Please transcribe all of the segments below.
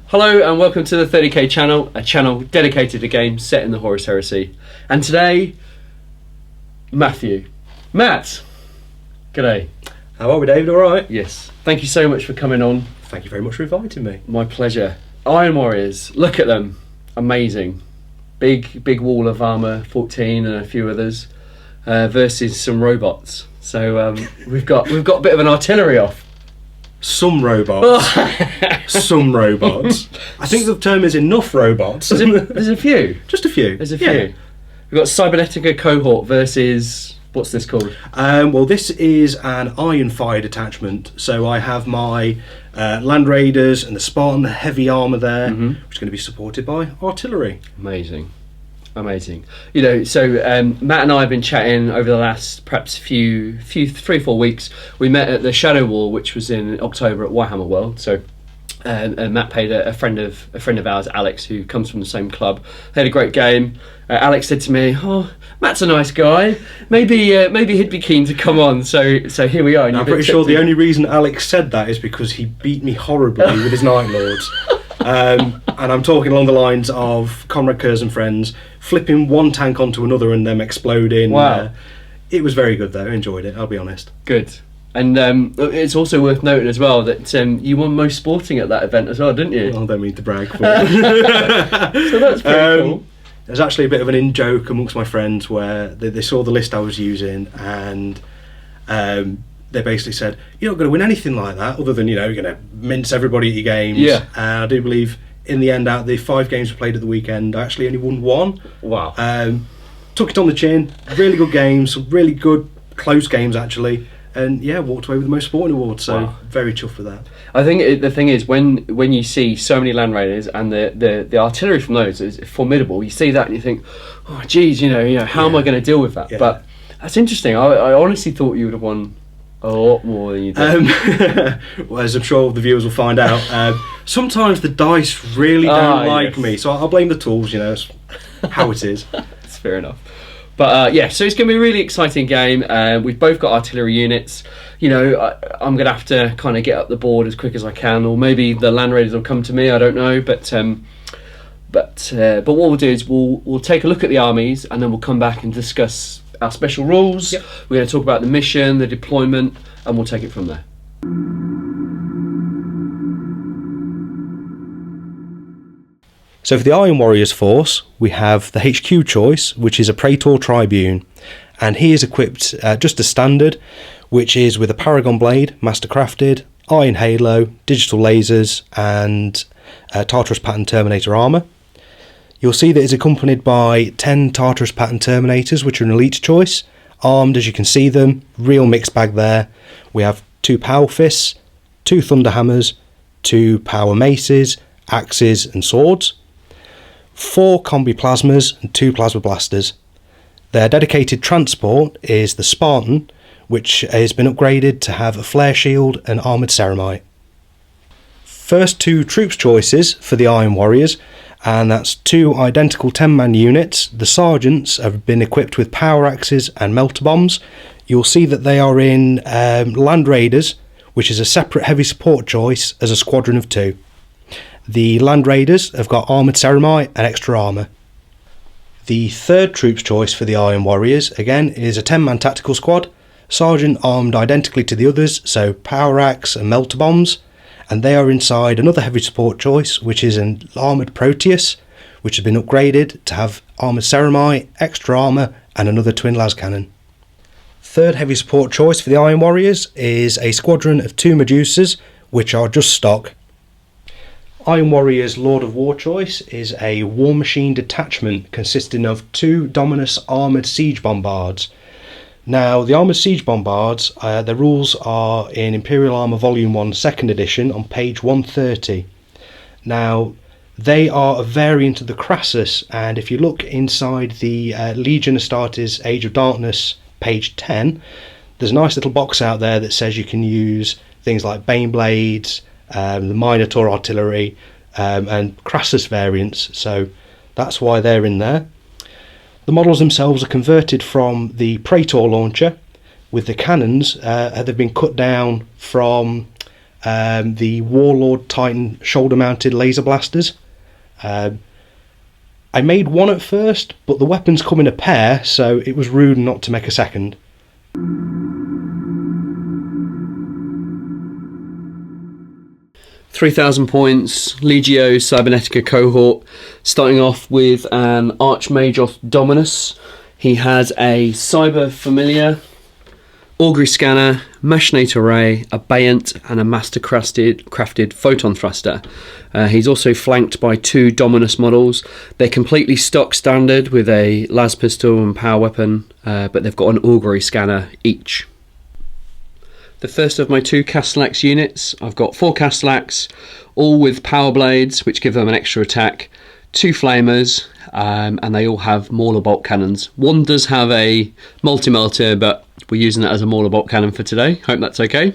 Hello and welcome to the 30k channel, a channel dedicated to games set in the Horus Heresy. And today, Matt, g'day. How are we, David? All right? Yes, thank you so much for coming on. Thank you very much for inviting me. My pleasure. Iron Warriors, look at them, amazing. Big wall of armour, 14 and a few others, versus some robots. So we've got a bit of an artillery off. Some robots. Some robots. I think the term is enough robots. There's a few. Just a few. There's a few. Yeah. We've got Cybernetica cohort versus, what's this called? Well, this is an iron-fired attachment. So I have my Land Raiders and the Spartan heavy armour there, which is going to be supported by artillery. Amazing. You know, so Matt and I have been chatting over the last perhaps few 3-4 weeks. We met at the Shadow War, which was in October at Warhammer World. So Matt paid a friend of ours, Alex, who comes from the same club. They had a great game. Alex said to me, "Oh, Matt's a nice guy. Maybe he'd be keen to come on." So here we are. I'm pretty sure the only reason Alex said that is because he beat me horribly with his Night Lords. And I'm talking along the lines of Comrade Kurz and friends flipping one tank onto another and them exploding. Wow. It was very good though. I enjoyed it, I'll be honest. Good. And it's also worth noting as well that you won most sporting at that event as well, didn't you? Well, I don't mean to brag, but so that's pretty cool. There's actually a bit of an in-joke amongst my friends where they saw the list I was using and they basically said, "You're not going to win anything like that other than, you're going to mince everybody at your games." Yeah. And I do believe in the end, out of the 5 games we played at the weekend, I actually only won 1. Wow. Took it on the chin. Really good games, some really good close games actually. And yeah, walked away with the most sporting award, so wow. Very chuffed with that. I think the thing is, when you see so many Land Raiders and the artillery from those is formidable, you see that and you think, oh geez, how am I going to deal with that? Yeah. But that's interesting. I honestly thought you would have won a lot more than you did. Well, as I'm sure the viewers will find out, sometimes the dice really don't like me, so I'll blame the tools, it's how it is. That's fair enough. But so it's going to be a really exciting game. We've both got artillery units. I'm going to have to kind of get up the board as quick as I can, or maybe the Land Raiders will come to me, I don't know. But what we'll do is we'll take a look at the armies and then we'll come back and discuss our special rules. Yep. We're going to talk about the mission, the deployment, and we'll take it from there. So for the Iron Warriors force, we have the HQ choice, which is a Praetor Tribune, and he is equipped just as standard, which is with a Paragon Blade, mastercrafted, Iron Halo, digital lasers, and Tartarus Pattern Terminator armour. You'll see that it's accompanied by 10 Tartarus Pattern Terminators, which are an elite choice, armed as you can see them, real mixed bag there. We have 2 Power Fists, 2 Thunder Hammers, 2 Power Maces, Axes and Swords, 4 Combi Plasmas and 2 Plasma Blasters. Their dedicated transport is the Spartan, which has been upgraded to have a Flare Shield and Armoured Ceramite. First 2 troops choices for the Iron Warriors, and that's 2 identical 10-man units. The sergeants have been equipped with power axes and melter bombs. You'll see that they are in Land Raiders, which is a separate heavy support choice as a squadron of 2. The Land Raiders have got Armoured Ceramite and extra armour. The third troops choice for the Iron Warriors, again, is a 10-man tactical squad. Sergeant armed identically to the others, so power axe and melter bombs. And they are inside another heavy support choice, which is an Armoured Proteus, which has been upgraded to have Armoured Ceramite, extra armour and another twin las cannon. Third heavy support choice for the Iron Warriors is a squadron of 2 Medusas, which are just stock. Iron Warriors Lord of War choice is a War Machine detachment consisting of 2 Dominus Armoured Siege Bombards. Now, the Armoured Siege Bombards, the rules are in Imperial Armour Volume 1 2nd edition on page 130. Now, They are a variant of the Crassus, and if you look inside the Legion Astartes Age of Darkness page 10, there's a nice little box out there that says you can use things like Bane Blades, the Minotaur Artillery, and Crassus variants, so that's why they're in there. The models themselves are converted from the Praetor launcher, with the cannons they've been cut down from the Warlord Titan shoulder-mounted laser blasters. I made one at first, but the weapons come in a pair, so it was rude not to make a second. £3,000 points, Legio Cybernetica cohort, starting off with an Archmagos Dominus. He has a Cyber Familiar, Augury Scanner, Machinator Ray, a Bayant, and a Master crafted Photon Thruster. He's also flanked by 2 Dominus models. They're completely stock standard with a las pistol and power weapon, but they've got an Augury Scanner each. The first of my 2 Castellax units, I've got 4 Castellax, all with power blades, which give them an extra attack, 2 flamers, and they all have Mauler bolt cannons. One does have a multi-melter, but we're using that as a Mauler bolt cannon for today. Hope that's okay.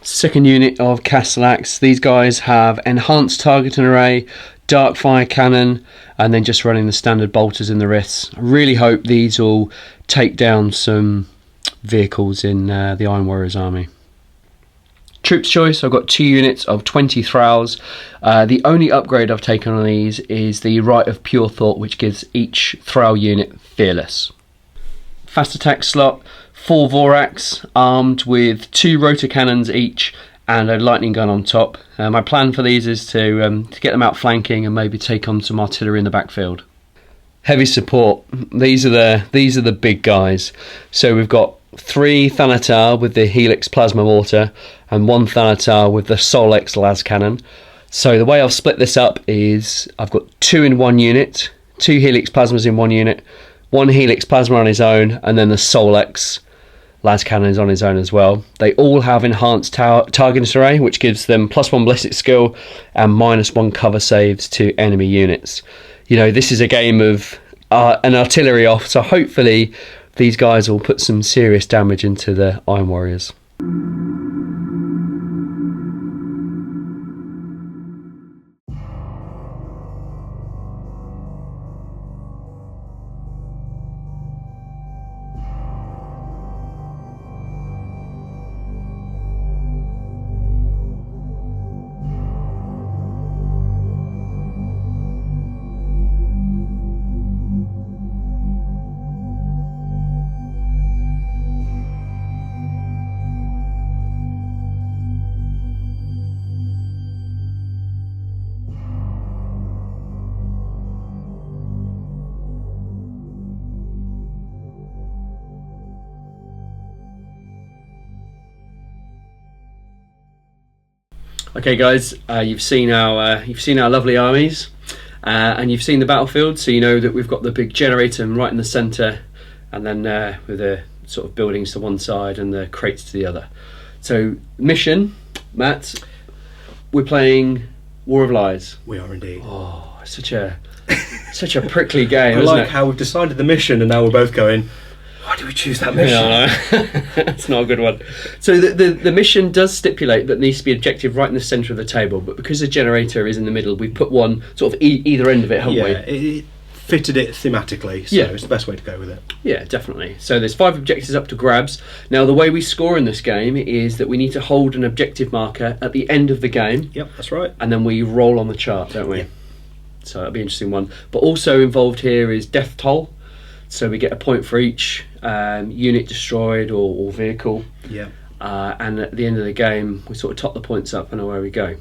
Second unit of Castellax. These guys have enhanced targeting array, dark fire cannon, and then just running the standard bolters in the wrists. I really hope these will take down some vehicles in the Iron Warriors army. Troops choice, I've got 2 units of 20 Thralls. The only upgrade I've taken on these is the Rite of Pure Thought, which gives each Thrall unit Fearless. Fast attack slot, 4 Vorax, armed with 2 rotor cannons each and a lightning gun on top. My plan for these is to get them out flanking and maybe take on some artillery in the backfield. Heavy support, these are the big guys. So we've got 3 Thanatar with the Helix Plasma Mortar and 1 Thanatar with the Solex Las Cannon. So the way I've split this up is I've got 2 in one unit, 2 Helix Plasmas in one unit, 1 Helix Plasma on his own, and then the Solex Las Cannon is on his own as well. They all have enhanced targeting array, which gives them +1 ballistic skill and -1 cover saves to enemy units. You know, this is a game of an artillery off, so hopefully these guys will put some serious damage into the Iron Warriors. Okay, guys, you've seen our lovely armies, and you've seen the battlefield, so you know that we've got the big generator right in the centre, and then with the sort of buildings to one side and the crates to the other. So mission, Matt, we're playing War of Lies. We are indeed. Oh, such a prickly game. I isn't like it? how we've decided the mission, and now we're both going, why do we choose that mission? Yeah, it's not a good one. So the mission does stipulate that there needs to be an objective right in the centre of the table, but because the generator is in the middle, we've put one sort of either end of it, haven't we? Yeah, it fitted it thematically, so it's the best way to go with it. Yeah, definitely. So there's 5 objectives up to grabs. Now the way we score in this game is that we need to hold an objective marker at the end of the game. Yep, that's right. And then we roll on the chart, don't we? Yep. So that'll be an interesting one. But also involved here is death toll. So we get a point for each unit destroyed or vehicle. Yeah. And at the end of the game, we sort of top the points up and away we go.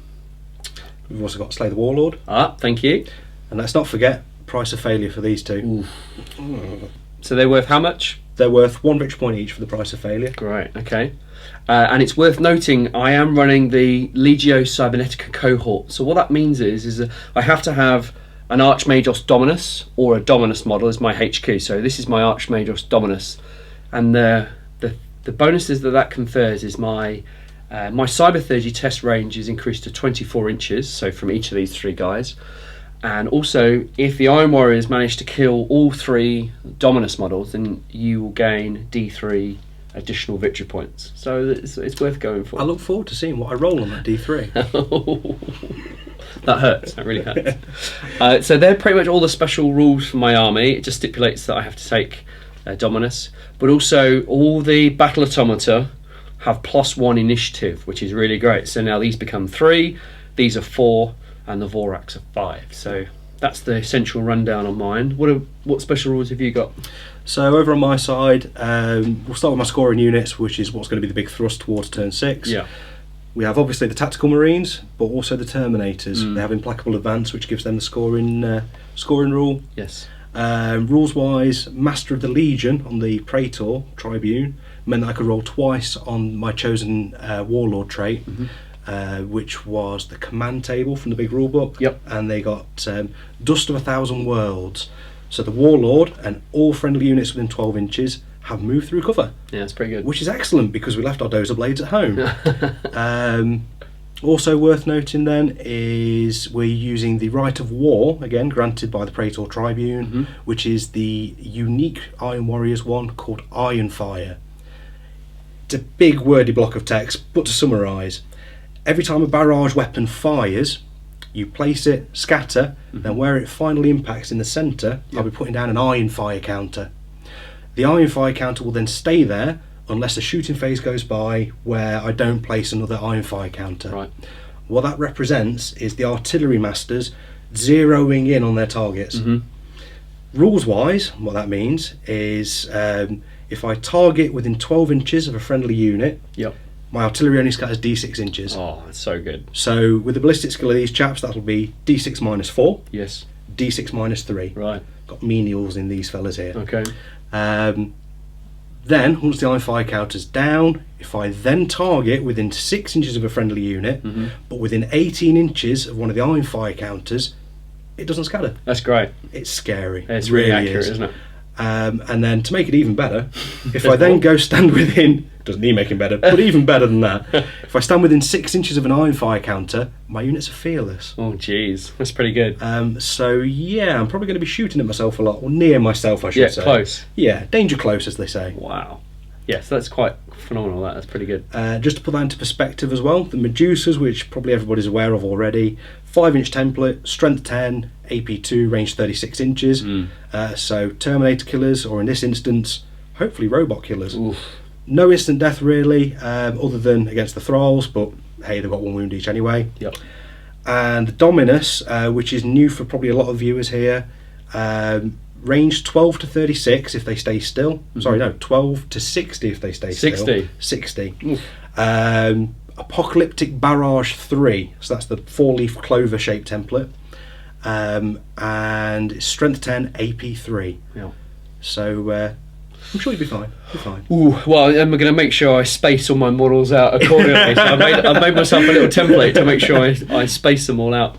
We've also got Slay the Warlord. Thank you. And let's not forget, price of failure for these two. So they're worth how much? They're worth 1 victory point each for the price of failure. Great, okay. And it's worth noting, I am running the Legio Cybernetica cohort. So what that means is that I have to have an Archmagos Dominus or a Dominus model as my HQ. So this is my Archmagos Dominus, and the bonuses that confers is my My Cyber 30 test range is increased to 24 inches, so from each of these 3 guys. And also, if the Iron Warriors manage to kill all 3 Dominus models, then you will gain D3 additional victory points. So it's worth going for. I look forward to seeing what I roll on that D3. That hurts. That really hurts. So they're pretty much all the special rules for my army. It just stipulates that I have to take Dominus. But also, all the Battle Automata have +1 initiative, which is really great. So now these become 3, these are 4, and the Voraks are 5. So that's the essential rundown on mine. What special rules have you got? So over on my side, we'll start with my scoring units, which is what's going to be the big thrust towards turn 6. Yeah. We have obviously the Tactical Marines, but also the Terminators. They have Implacable Advance, which gives them the scoring rule. Yes. Rules-wise, Master of the Legion on the Praetor Tribune meant that I could roll twice on my chosen Warlord trait, which was the command table from the big rulebook. Yep. And they got Dust of 1,000 Worlds. So the Warlord and all friendly units within 12 inches have moved through cover. Yeah, that's pretty good. Which is excellent because we left our Dozer Blades at home. Also worth noting then is we're using the Right of War, again granted by the Praetor Tribune, which is the unique Iron Warriors one called Iron Fire. It's a big wordy block of text, but to summarise, every time a barrage weapon fires, you place it, scatter, then where it finally impacts in the centre, I'll be putting down an Iron Fire counter. The Iron Fire counter will then stay there unless a shooting phase goes by where I don't place another Iron Fire counter. Right. What that represents is the artillery masters zeroing in on their targets. Rules-wise, what that means is if I target within 12 inches of a friendly unit, my artillery only scatters D6 inches. Oh, that's so good. So with the ballistic skill of these chaps, that'll be D6 minus 4. Yes. D6 minus 3. Right. Got menials in these fellas here. Okay. Then, once the Iron Fire counter's down, if I then target within 6 inches of a friendly unit, but within 18 inches of one of the Iron Fire counters, it doesn't scatter. That's great. It's scary. It's really accurate, isn't it? And then to make it even better, if I then go stand within, doesn't need making better, but even better than that, if I stand within 6 inches of an Iron Fire counter, my units are fearless. Oh, jeez, that's pretty good. So yeah, I'm probably going to be shooting at myself a lot, or near myself, I should say. Yeah, close. Yeah, danger close, as they say. Wow. Yes, that's quite phenomenal. That's pretty good. Just to put that into perspective as well, the Medusas, which probably everybody's aware of already, 5-inch template, strength 10, AP 2, range 36 inches. So Terminator killers, or in this instance, hopefully robot killers. Oof. No instant death really, other than against the Thralls, but hey, they've got 1 wound each anyway. Yep. And the Dominus, which is new for probably a lot of viewers here, range 12 to 36 if they stay still. Sorry, no, 12 to 60 if they stay still. 60. Apocalyptic Barrage 3, so that's the 4-leaf clover shaped template. And it's strength 10, AP 3. Yeah. So I'm sure you'll be fine. Ooh, well, I'm going to make sure I space all my models out accordingly. So I've made myself a little template to make sure I space them all out.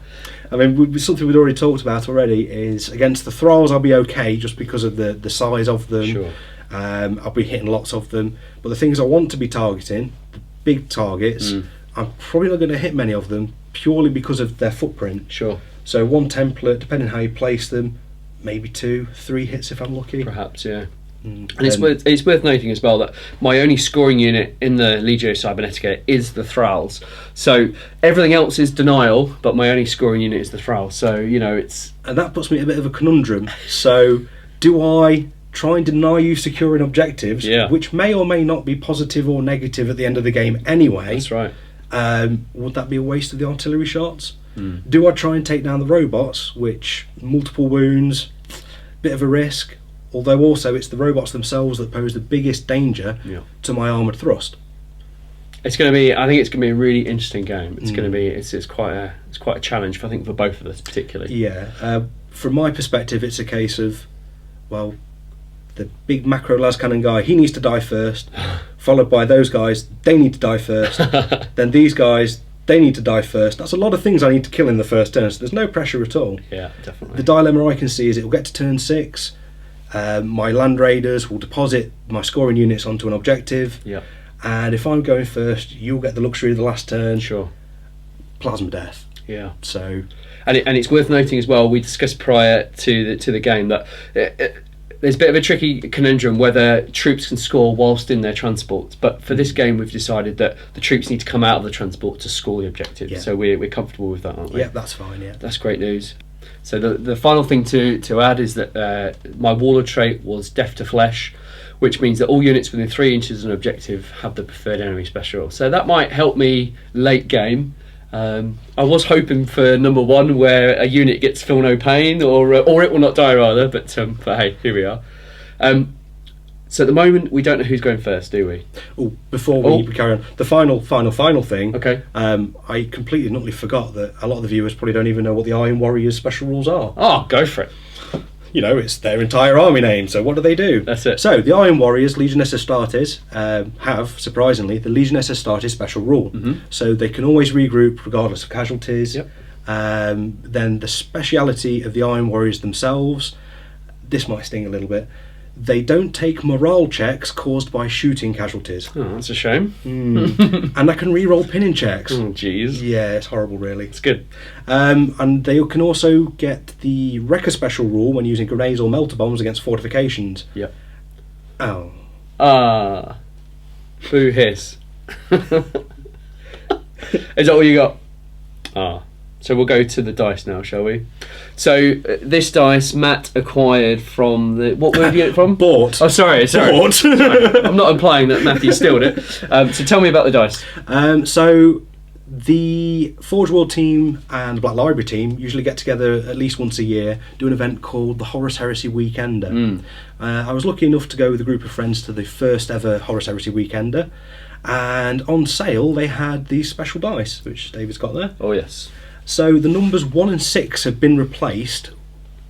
I mean, something we'd already talked about already is against the Thralls I'll be okay just because of the size of them. Sure. I'll be hitting lots of them. But the things I want to be targeting, the big targets, I'm probably not going to hit many of them purely because of their footprint. Sure. So one template, depending how you place them, maybe 2, 3 hits if I'm lucky. Perhaps, yeah. And it's worth noting as well that my only scoring unit in the Legio Cybernetica is the Thralls. So everything else is denial, but my only scoring unit is the Thralls. So, you know, it's... And that puts me in a bit of a conundrum. So do I try and deny you securing objectives, which may or may not be positive or negative at the end of the game anyway? That's right. Would that be a waste of the artillery shots? Do I try and take down the robots, which multiple wounds, bit of a risk? Although also it's the robots themselves that pose the biggest danger to my armoured thrust. It's going to be. I think it's going to be a really interesting game. It's going to be. It's quite a challenge. I think for both of us particularly. Yeah. From my perspective, it's a case of, well, the big macro las cannon guy, he needs to die first, followed by those guys, they need to die first. Then these guys, they need to die first. That's a lot of things I need to kill in the first turn. So there's no pressure at all. Yeah, definitely. The dilemma I can see is it will get to turn 6. My land raiders will deposit my scoring units onto an objective. Yeah. And if I'm going first, you'll get the luxury of the last turn. Sure. Plasma death. Yeah. So, and it's worth noting as well. We discussed prior to the game that there's a bit of a tricky conundrum whether troops can score whilst in their transport. But for this game, we've decided that the troops need to come out of the transport to score the objective. Yeah. So we're comfortable with that, aren't we? yeah, that's fine. Yeah. That's great news. So the final thing to add is that my warlord trait was death to flesh, which means that all units within 3 inches of an objective have the preferred enemy special. So that might help me late game. I was hoping for number 1 where a unit gets feel no pain or it will not die rather, but hey, here we are. So at the moment we don't know who's going first, do we? Oh, before we carry on, the final thing. Okay. I completely and utterly forgot that a lot of the viewers probably don't even know what the Iron Warriors special rules are. Oh, go for it. You know, it's their entire army name, so what do? That's it. So, the Iron Warriors, Legiones Astartes, have, surprisingly, the Legiones Astartes special rule. So they can always regroup regardless of casualties. Yep. Then the speciality of the Iron Warriors themselves, this might sting a little bit, they don't take morale checks caused by shooting casualties. Oh, that's a shame. And they can re-roll pinning checks. Oh, jeez. Yeah, it's horrible, really. It's good. And they can also get the Wrecker special rule when using grenades or melter bombs against fortifications. Yep. Oh. Ah. Boo hiss. Is that all you got? Ah. So we'll go to the dice now, shall we? So this dice Matt acquired from the... What word did you get it from? Bought. Oh, sorry. Bought. Sorry. I'm not implying that Matthew stealed it. So tell me about the dice. So the Forge World team and Black Library team usually get together at least once a year, do an event called the HORUS HERESY Weekender. I was lucky enough to go with a group of friends to the first ever HORUS HERESY Weekender, and on sale they had these special dice, which David's got there. Oh, yes. So the numbers 1 and 6 have been replaced.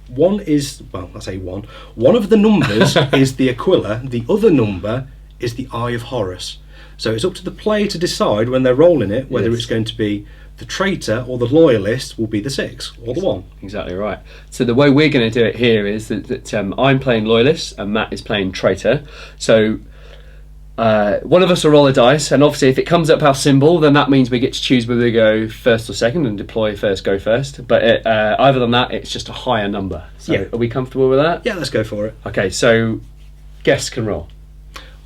One is, well, I say one. One of the numbers is the Aquila. The other number is the Eye of Horus. So it's up to the player to decide when they're rolling it whether it's going to be the traitor or the loyalist will be the 6 or the 1. Exactly right. So the way we're going to do it here is that I'm playing loyalist and Matt is playing traitor. So one of us will roll a dice, and obviously if it comes up our symbol, then that means we get to choose whether we go first or second, and deploy first, go first. But other than that, it's just a higher number. So are we comfortable with that? Yeah, let's go for it. Okay, so guests can roll.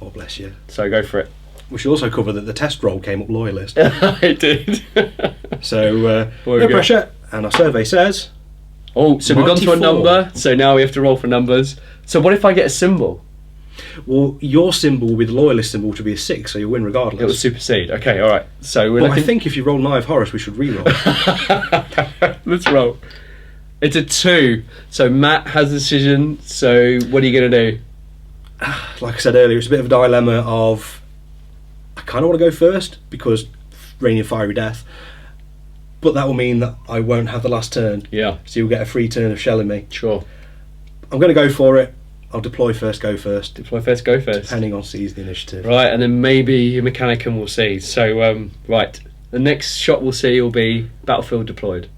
Oh, bless you. So go for it. We should also cover that the test roll came up loyalist. It did. So no pressure, and our survey says... Oh, so we've gone to a 94. number, so now we have to roll for numbers. So what if I get a symbol? Well, your symbol will be the loyalist symbol, which will be a 6, so you'll win regardless. It will supersede. Okay, all right. So we're Well, looking... I think if you roll an Eye of Horus, we should re-roll. Let's roll. It's a 2. So Matt has a decision. So what are you going to do? Like I said earlier, it's a bit of a dilemma of... I kind of want to go first, because Raining Fiery Death. But that will mean that I won't have the last turn. Yeah. So you'll get a free turn of shelling me. Sure. I'm going to go for it. I'll deploy first, go first. Deploy first, go first. Depending on seize the initiative. Right, and then maybe Mechanicum will seize. So, right, the next shot we'll see will be Battlefield deployed.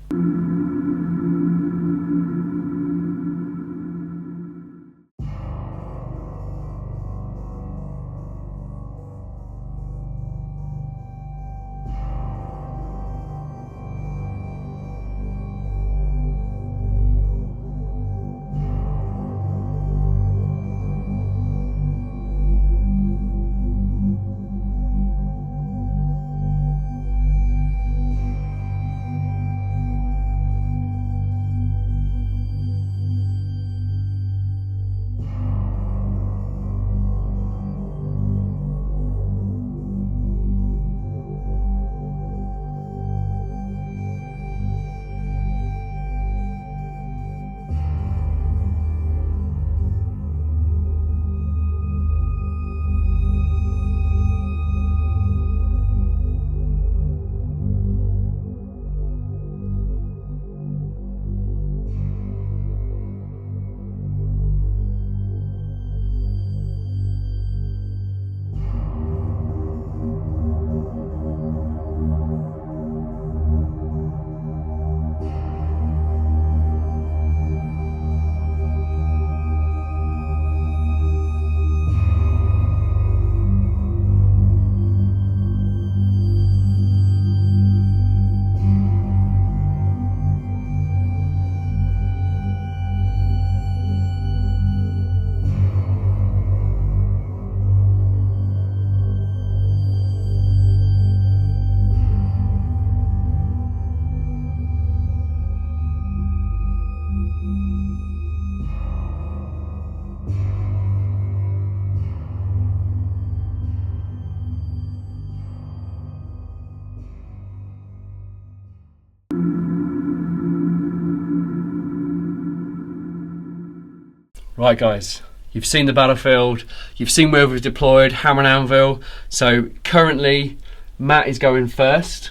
Right, guys, you've seen the battlefield, you've seen where we've deployed Hammer and Anvil. So currently Matt is going first,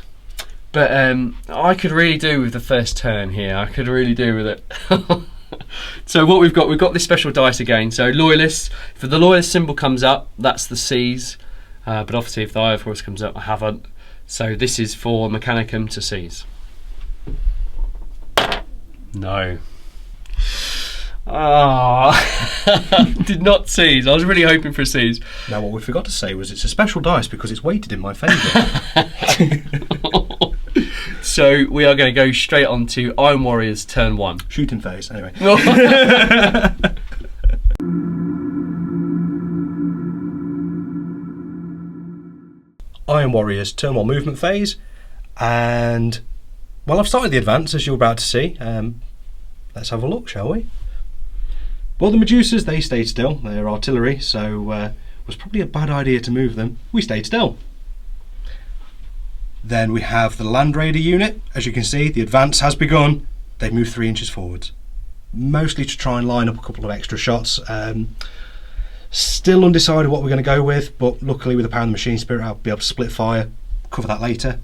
but I could really do with the first turn here. I could really do with it. So what we've got this special dice again. So loyalists, if the loyalist symbol comes up, that's the C's, but obviously if the Eye of Horus comes up, I haven't. So this is for Mechanicum to C's. No. Ah, did not C's. I was really hoping for C's. Now what we forgot to say was it's a special dice because it's weighted in my favour. So we are going to go straight on to Iron Warriors turn 1. Shooting phase, anyway. Iron Warriors turn 1 movement phase, and well, I've started the advance as you're about to see. Let's have a look, shall we? Well, the Medusas, they stayed still. They're artillery, so it was probably a bad idea to move them. We stayed still. Then we have the Land Raider unit. As you can see, the advance has begun. They've moved 3 inches forwards, mostly to try and line up a couple of extra shots. Still undecided what we're going to go with, but luckily with the power of the machine spirit, I'll be able to split fire. Cover that later.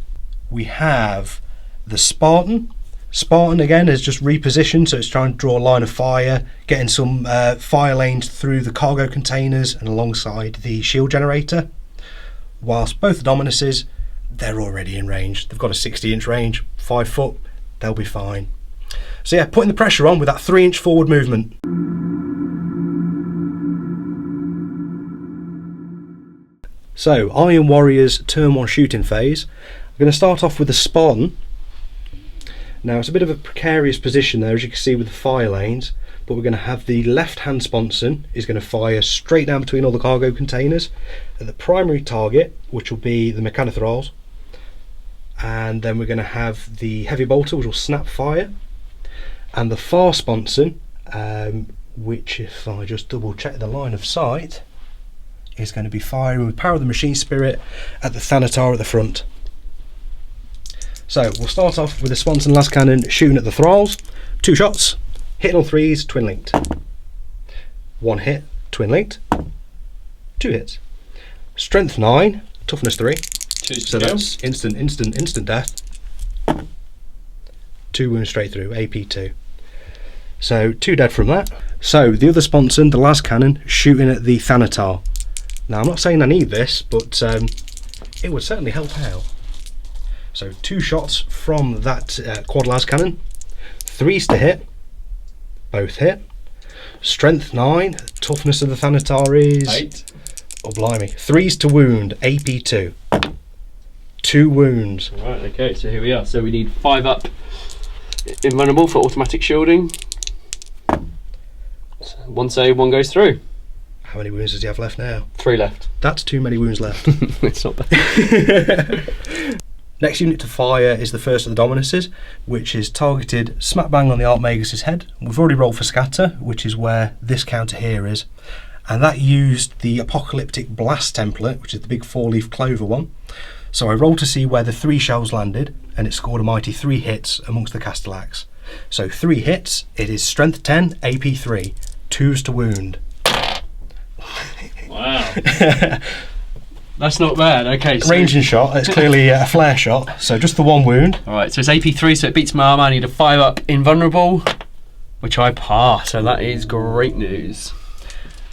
We have the Spartan. Spartan again is just repositioned, so it's trying to draw a line of fire, getting some fire lanes through the cargo containers and alongside the shield generator. Whilst both the Dominuses, they're already in range. They've got a 60-inch range, 5 foot, they'll be fine. So yeah, putting the pressure on with that 3-inch forward movement. So, Iron Warriors turn 1 shooting phase. I'm going to start off with the Spartan. Now it's a bit of a precarious position there, as you can see, with the fire lanes, but we're going to have the left-hand sponson is going to fire straight down between all the cargo containers at the primary target, which will be the Mechanothrals, and then we're going to have the heavy bolter, which will snap fire, and the far sponson, which, if I just double check the line of sight, is going to be firing with power of the machine spirit at the Thanatar at the front. So we'll start off with the sponson las cannon shooting at the thralls. 2 shots, hitting all 3s, twin linked. 1 hit, twin linked. 2 hits. Strength 9, toughness 3. So that's instant death. 2 wounds straight through, AP 2. So 2 dead from that. So the other sponson, the las cannon, shooting at the Thanatar. Now I'm not saying I need this, but it would certainly help out. So 2 shots from that quad las cannon, 3s to hit, both hit. Strength 9, toughness of the Thanatar is 8. Oh blimey, 3s to wound, AP 2. 2 wounds. Right, okay, so here we are. So we need 5 up invulnerable for automatic shielding. So 1 save, 1 goes through. How many wounds does he have left now? 3 left. That's too many wounds left. It's not bad. Next unit to fire is the first of the Dominuses, which is targeted smack bang on the Archmagus' head. We've already rolled for scatter, which is where this counter here is, and that used the Apocalyptic Blast template, which is the big 4-leaf clover one. So I rolled to see where the 3 shells landed, and it scored a mighty 3 hits amongst the Castellax. So 3 hits, it is strength 10, AP 3, 2s to wound. Wow. That's not bad. Okay, so ranging shot, it's clearly a flare shot, so just the 1 wound. Alright, so it's AP3, so it beats my armour. I need a 5 up invulnerable, which I pass, so that is great news.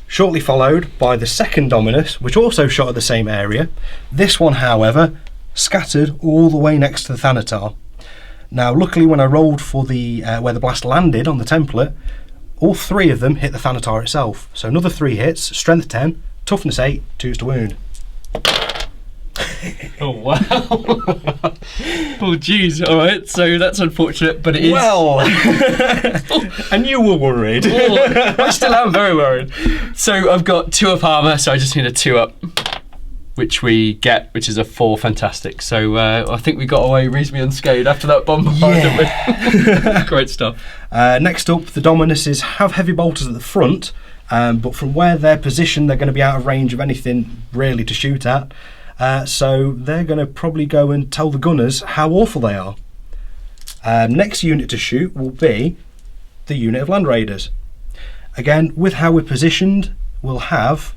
Shortly followed by the second Dominus, which also shot at the same area. This one, however, scattered all the way next to the Thanatar. Now, luckily, when I rolled for the where the blast landed on the template, all 3 of them hit the Thanatar itself. So another 3 hits, strength 10, toughness 8, 2s to wound. Oh wow. Oh jeez, alright, so that's unfortunate, but it is... Well, and you were worried. Oh, I still am very worried. So I've got 2 up armour, so I just need a 2 up, which we get, which is a 4, fantastic. So I think we got away reasonably unscathed after that bombardment, didn't we? Great stuff. Next up, the Dominuses have heavy bolters at the front, but from where they're positioned, they're going to be out of range of anything really to shoot at. So they're going to probably go and tell the gunners how awful they are. Next unit to shoot will be the unit of Land Raiders. Again, with how we're positioned, we'll have,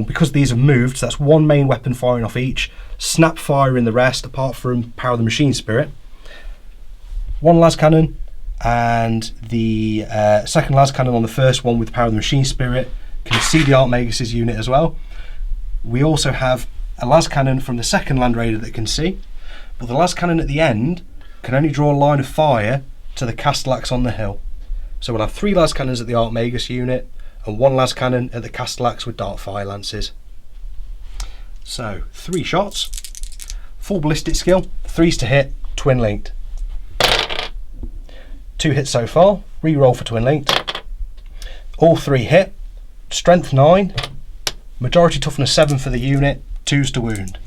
because these are moved, so that's one main weapon firing off each, snap fire in the rest, apart from power of the machine spirit. One las cannon, and the second las cannon on the first one with power of the machine spirit can see the Archmagus' unit as well. We also have a las cannon from the second Land Raider that can see, but the las cannon at the end can only draw a line of fire to the Castellax on the hill. So we'll have 3 las cannons at the Archmagus unit and 1 las cannon at the Castellax with dark fire lances. So 3 shots, full ballistic skill, 3s to hit, twin linked. 2 hits so far, re-roll for twin linked. All 3 hit, strength 9, majority toughness 7 for the unit, 2s to wound.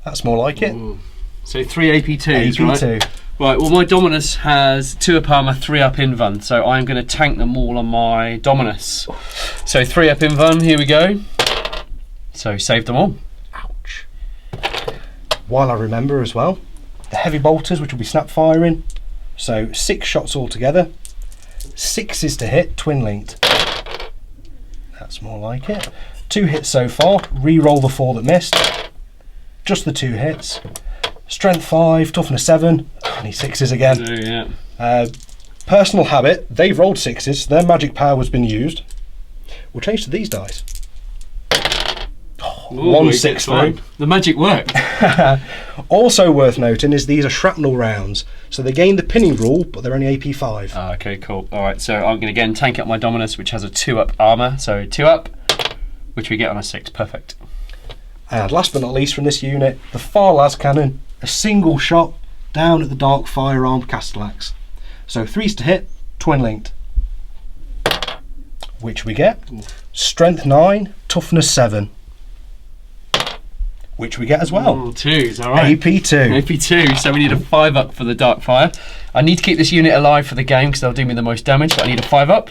That's more like it. Ooh. So 3 AP2s, AP2. right? Right, well my Dominus has 2 up armour, 3 up invuln, so I'm going to tank them all on my Dominus. So 3 up invuln, here we go. So save them all. Ouch. While I remember as well, the heavy bolters, which will be snap firing, so 6 shots altogether, 6s to hit, twin linked. That's more like it. 2 hits so far, re-roll the 4 that missed, just the 2 hits. Strength 5, toughness 7, I need 6s again. So, yeah. Personal habit, they've rolled 6s, their magic power has been used. We'll change to these dice. Ooh, 1 6 through. The magic worked. Also worth noting is these are shrapnel rounds, so they gain the pinning rule, but they're only AP 5. Okay, cool. Alright, so I'm going to again tank up my Dominus, which has a 2 up armour, so 2 up, which we get on a 6, perfect. And last but not least from this unit, the far las cannon, a single shot down at the dark firearm Castellax. So 3s to hit, twin linked. Which we get, strength 9, toughness 7. Which we get as well. Ooh, 2s, alright. AP2. AP2, so we need a 5 up for the dark fire. I need to keep this unit alive for the game because they'll do me the most damage, but I need a 5 up.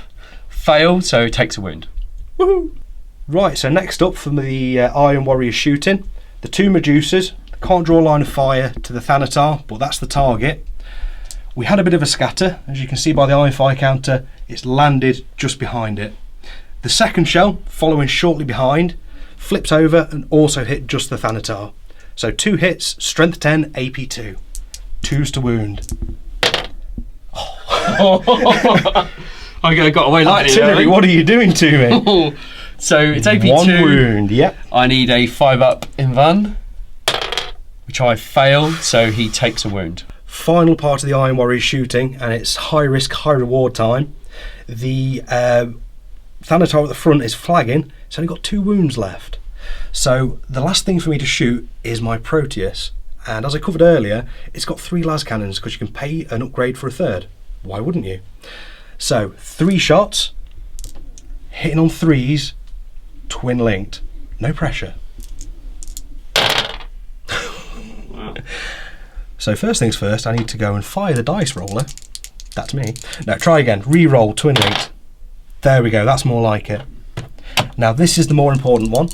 Fail, so it takes a wound. Woohoo! Right, so next up from the Iron Warrior shooting, the 2 Medusas. Can't draw a line of fire to the Thanatar, but that's the target. We had a bit of a scatter, as you can see by the Iron Fire counter, it's landed just behind it. The second shell, following shortly behind, flipped over and also hit just the Thanatar. So 2 hits, strength 10, AP2. 2s to wound. I got away lightly. Artillery, what are you doing to me? So it's AP2. 1 wound, yep. I need a 5 up invuln, which I fail, so he takes a wound. Final part of the Iron Warrior shooting, and it's high risk, high reward time. The Thanatar at the front is flagging, it's only got 2 wounds left. So the last thing for me to shoot is my Proteus, and as I covered earlier, it's got 3 las cannons because you can pay an upgrade for a 3rd. Why wouldn't you? So 3 shots, hitting on 3s, twin linked, no pressure. Wow. So first things first, I need to go and fire the dice roller. That's me. Now try again, re-roll, twin linked. There we go, that's more like it. Now this is the more important one.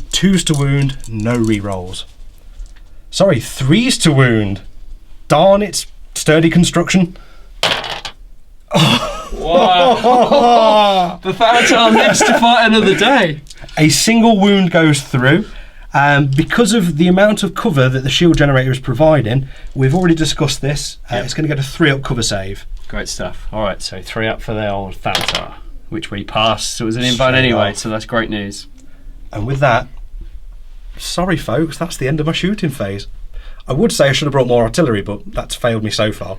2s to wound, no re-rolls. Sorry, 3s to wound. Darn, it's sturdy construction. Wow. The Thanatar lives to fight another day. A single wound goes through. Because of the amount of cover that the shield generator is providing, we've already discussed this. Yep. It's going to get a 3 up cover save. Great stuff. Alright, so 3 up for the old Thanatar, which we passed. So it was an invuln Straight anyway, off. so that's great news. And with that, sorry folks, that's the end of my shooting phase. I would say I should have brought more artillery, but that's failed me so far.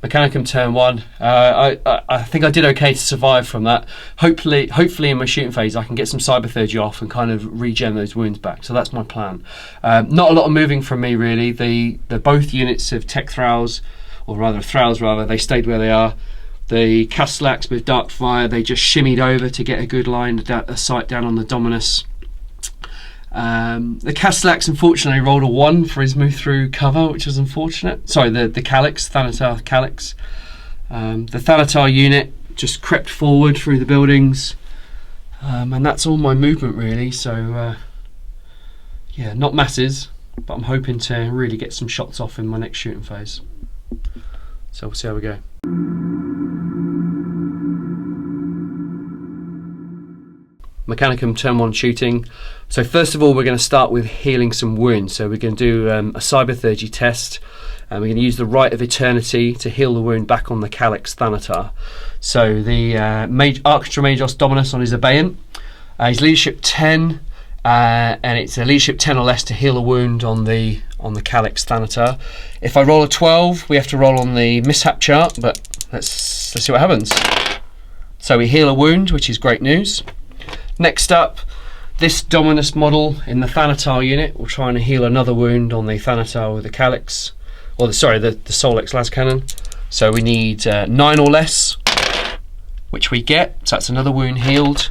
Mechanicum turn 1. I think I did okay to survive from that. Hopefully in my shooting phase I can get some cyberthurgy off and kind of regen those wounds back. So that's my plan. Not a lot of moving from me really. The both units of tech thralls, or rather thralls rather, they stayed where they are. The Castellax with dark fire, they just shimmied over to get a good line of sight down on the Dominus. The Castellax unfortunately rolled a 1 for his move through cover, which was unfortunate. Sorry, the Calyx, Thanatar Calyx. The Thanatar unit just crept forward through the buildings, and that's all my movement really. So yeah, not masses, but I'm hoping to really get some shots off in my next shooting phase. So we'll see how we go. Mechanicum turn 1 shooting. So first of all, we're going to start with healing some wounds. So we're going to do a cybertheurgy test, and we're going to use the Rite of Eternity to heal the wound back on the Calyx Thanatar. So the Architecture Magos Dominus on his Abeyant. He's leadership 10, and it's a leadership 10 or less to heal a wound on the Calyx Thanatar. If I roll a 12, we have to roll on the mishap chart, but let's see what happens. So we heal a wound, which is great news. Next up, this Dominus model in the Thanatar unit will try and heal another wound on the Thanatar with the Calyx, or the Solex las cannon. So we need 9 or less, which we get, so that's another wound healed.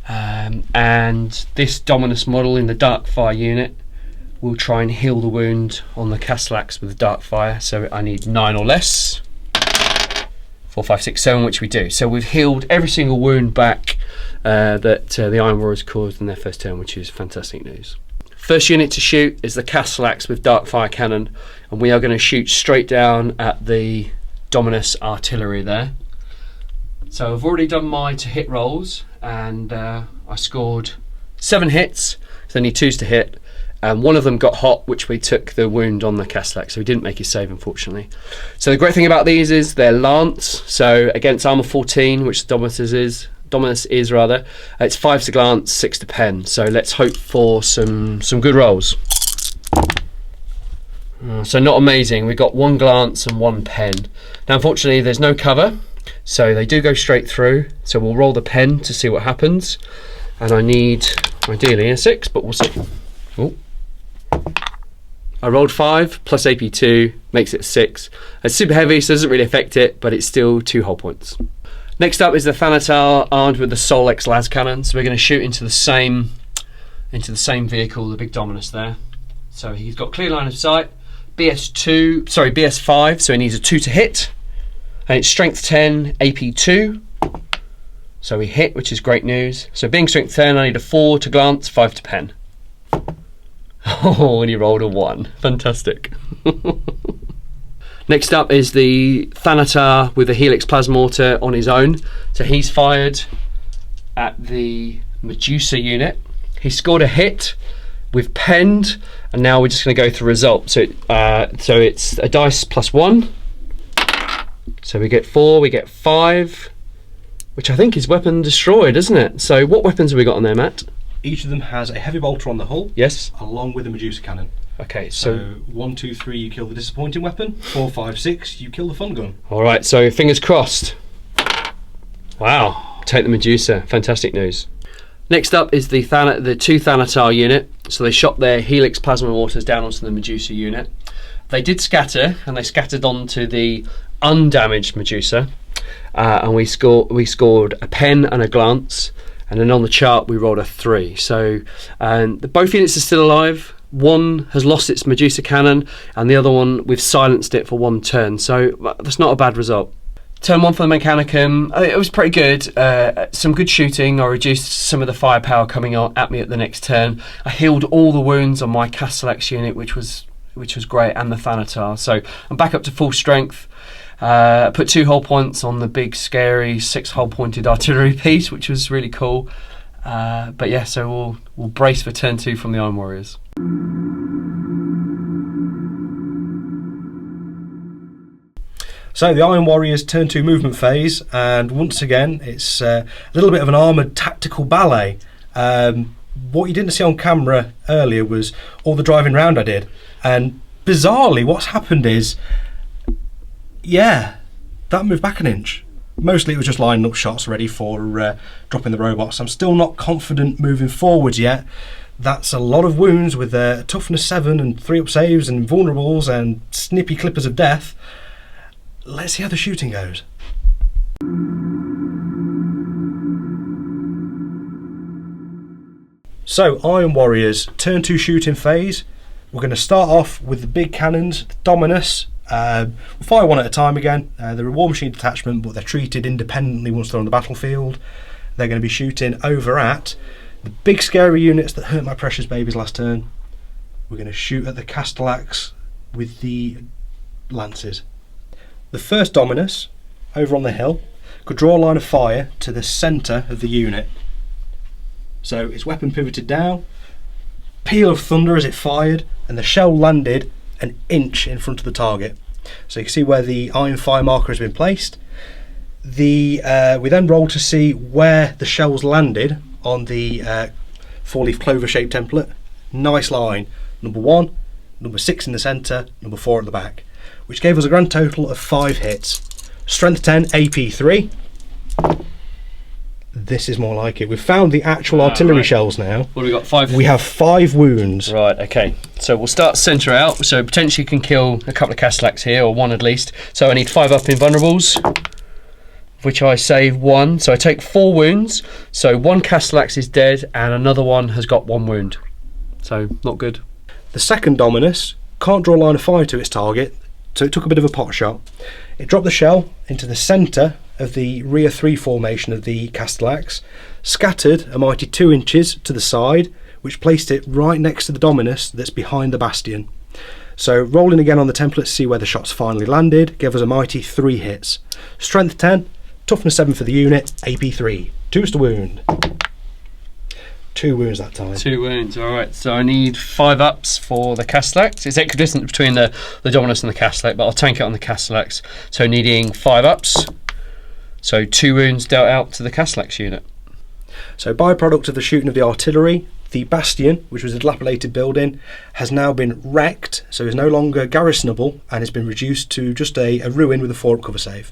And this Dominus model in the Darkfire unit will try and heal the wound on the Castellax with the Darkfire, so I need 9 or less. 4, 5, 6, 7, which we do. So we've healed every single wound back that the Iron Warriors caused in their first turn, which is fantastic news. First unit to shoot is the Castellax with Darkfire cannon, and we are going to shoot straight down at the Dominus artillery there. So I've already done my to hit rolls, and I scored 7 hits, so I need 2s to hit, and one of them got hot, which we took the wound on the Castellax, so he didn't make his save, unfortunately. So the great thing about these is they're lance, so against armor 14, which Dominus is, it's 5 to glance, 6 to pen. So let's hope for some good rolls. So not amazing. We got 1 glance and 1 pen. Now unfortunately there's no cover, so they do go straight through. So we'll roll the pen to see what happens. And I need ideally a 6, but we'll see. Ooh. I rolled 5 plus AP2 makes it 6. It's super heavy, so it doesn't really affect it, but it's still 2 whole points. Next up is the Thanatar armed with the Solex las cannon. So we're going to shoot into the same vehicle, the big Dominus there. So he's got clear line of sight. BS5, so he needs a 2 to hit. And it's strength 10, AP2. So we hit, which is great news. So being strength 10, I need a 4 to glance, 5 to pen. Oh, and he rolled a 1. Fantastic. Next up is the Thanatar with the Helix Plasma Mortar on his own. So he's fired at the Medusa unit. He scored a hit with penned, and now we're just going to go through results. So it's a dice plus 1. So we get 4, we get 5, which I think is weapon destroyed, isn't it? So what weapons have we got on there, Matt? Each of them has a heavy bolter on the hull. Yes. Along with a Medusa cannon. Okay, so 1, 2, 3, you kill the disappointing weapon. 4, 5, 6, you kill the fun gun. All right, so fingers crossed. Wow, take the Medusa. Fantastic news. Next up is the 2 Thanatar unit. So they shot their Helix Plasma Mortars down onto the Medusa unit. They did scatter, and they scattered onto the undamaged Medusa, and we scored a pen and a glance, and then on the chart we rolled a 3. So both units are still alive. One has lost its Medusa cannon, and the other one, we've silenced it for 1 turn. So that's not a bad result. Turn 1 for the Mechanicum, it was pretty good. Some good shooting. I reduced some of the firepower coming at me at the next turn. I healed all the wounds on my Castellax unit, which was great, and the Thanatar. So I'm back up to full strength. Put 2 whole points on the big, scary 6 whole pointed artillery piece, which was really cool. But yeah, so we'll brace for turn 2 from the Iron Warriors. So the Iron Warriors turn 2 movement phase, and once again it's a little bit of an armoured tactical ballet. What you didn't see on camera earlier was all the driving round I did, and bizarrely what's happened is, yeah, that moved back an inch. Mostly it was just lining up shots ready for dropping the robots. I'm still not confident moving forwards yet. That's a lot of wounds with toughness 7 and 3 up saves and vulnerables and snippy clippers of death. Let's see how the shooting goes. So, Iron Warriors, turn 2 shooting phase. We're going to start off with the big cannons, the Dominus. We'll fire one at a time again. They're a war machine detachment, but they're treated independently once they're on the battlefield. They're going to be shooting over at the big scary units that hurt my precious babies last turn. we're going to shoot at the Castellax with the lances. The first Dominus, over on the hill, could draw a line of fire to the centre of the unit. So its weapon pivoted down, peal of thunder as it fired, and the shell landed an inch in front of the target. So you can see where the iron fire marker has been placed. We then rolled to see where the shells landed on the 4-leaf clover shaped template. Nice line. Number 1, number 6 in the centre, number 4 at the back, which gave us a grand total of 5 hits. Strength 10, AP 3. This is more like it. We've found the actual artillery shells now. What have we got? 5? We have 5 wounds. Right, okay. So we'll start centre out. So potentially can kill a couple of Castellax here, or 1 at least. So I need 5 up invulnerables, which I save 1. So I take 4 wounds. So 1 Castellax is dead and another one has got 1 wound. So not good. The second Dominus can't draw a line of fire to its target, so it took a bit of a pot shot. It dropped the shell into the centre of the rear 3 formation of the Castellax, scattered a mighty 2 inches to the side, which placed it right next to the Dominus that's behind the bastion. So rolling again on the template to see where the shots finally landed, gave us a mighty 3 hits. Strength 10, toughness 7 for the unit, AP 3. 2 to wound. 2 wounds that time. 2 wounds, alright. So I need 5 ups for the Castellax. It's equidistant between the Dominus and the Castellax, but I'll tank it on the Castellax. So needing 5 ups. So 2 wounds dealt out to the Castellax unit. So byproduct of the shooting of the artillery, the bastion, which was a dilapidated building, has now been wrecked, so is no longer garrisonable and has been reduced to just a ruin with a 4-up cover save.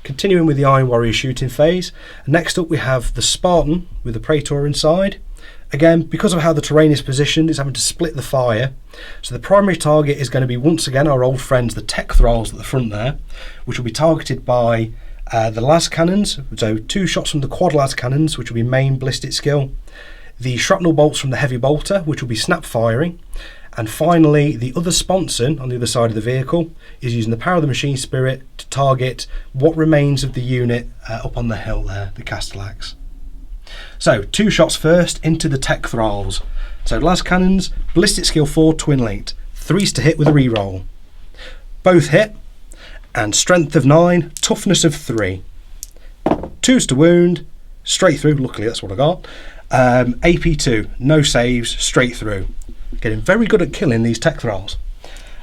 Continuing with the Iron Warrior shooting phase, next up we have the Spartan with the Praetor inside. Again, because of how the terrain is positioned, it's having to split the fire. So the primary target is going to be once again our old friends, the Tech Thralls at the front there, which will be targeted by the las cannons, so 2 shots from the quad las cannons, which will be main ballistic skill, the shrapnel bolts from the heavy bolter, which will be snap firing, and finally the other sponson on the other side of the vehicle is using the power of the machine spirit to target what remains of the unit up on the hill there, the Castellax. So 2 shots first into the Tech Thralls. So las cannons, ballistic skill 4, twin linked, 3s to hit with a reroll. Both hit, and strength of 9, toughness of 3. 2s to wound, straight through, luckily that's what I got. AP 2, no saves, straight through. Getting very good at killing these Tech Thralls.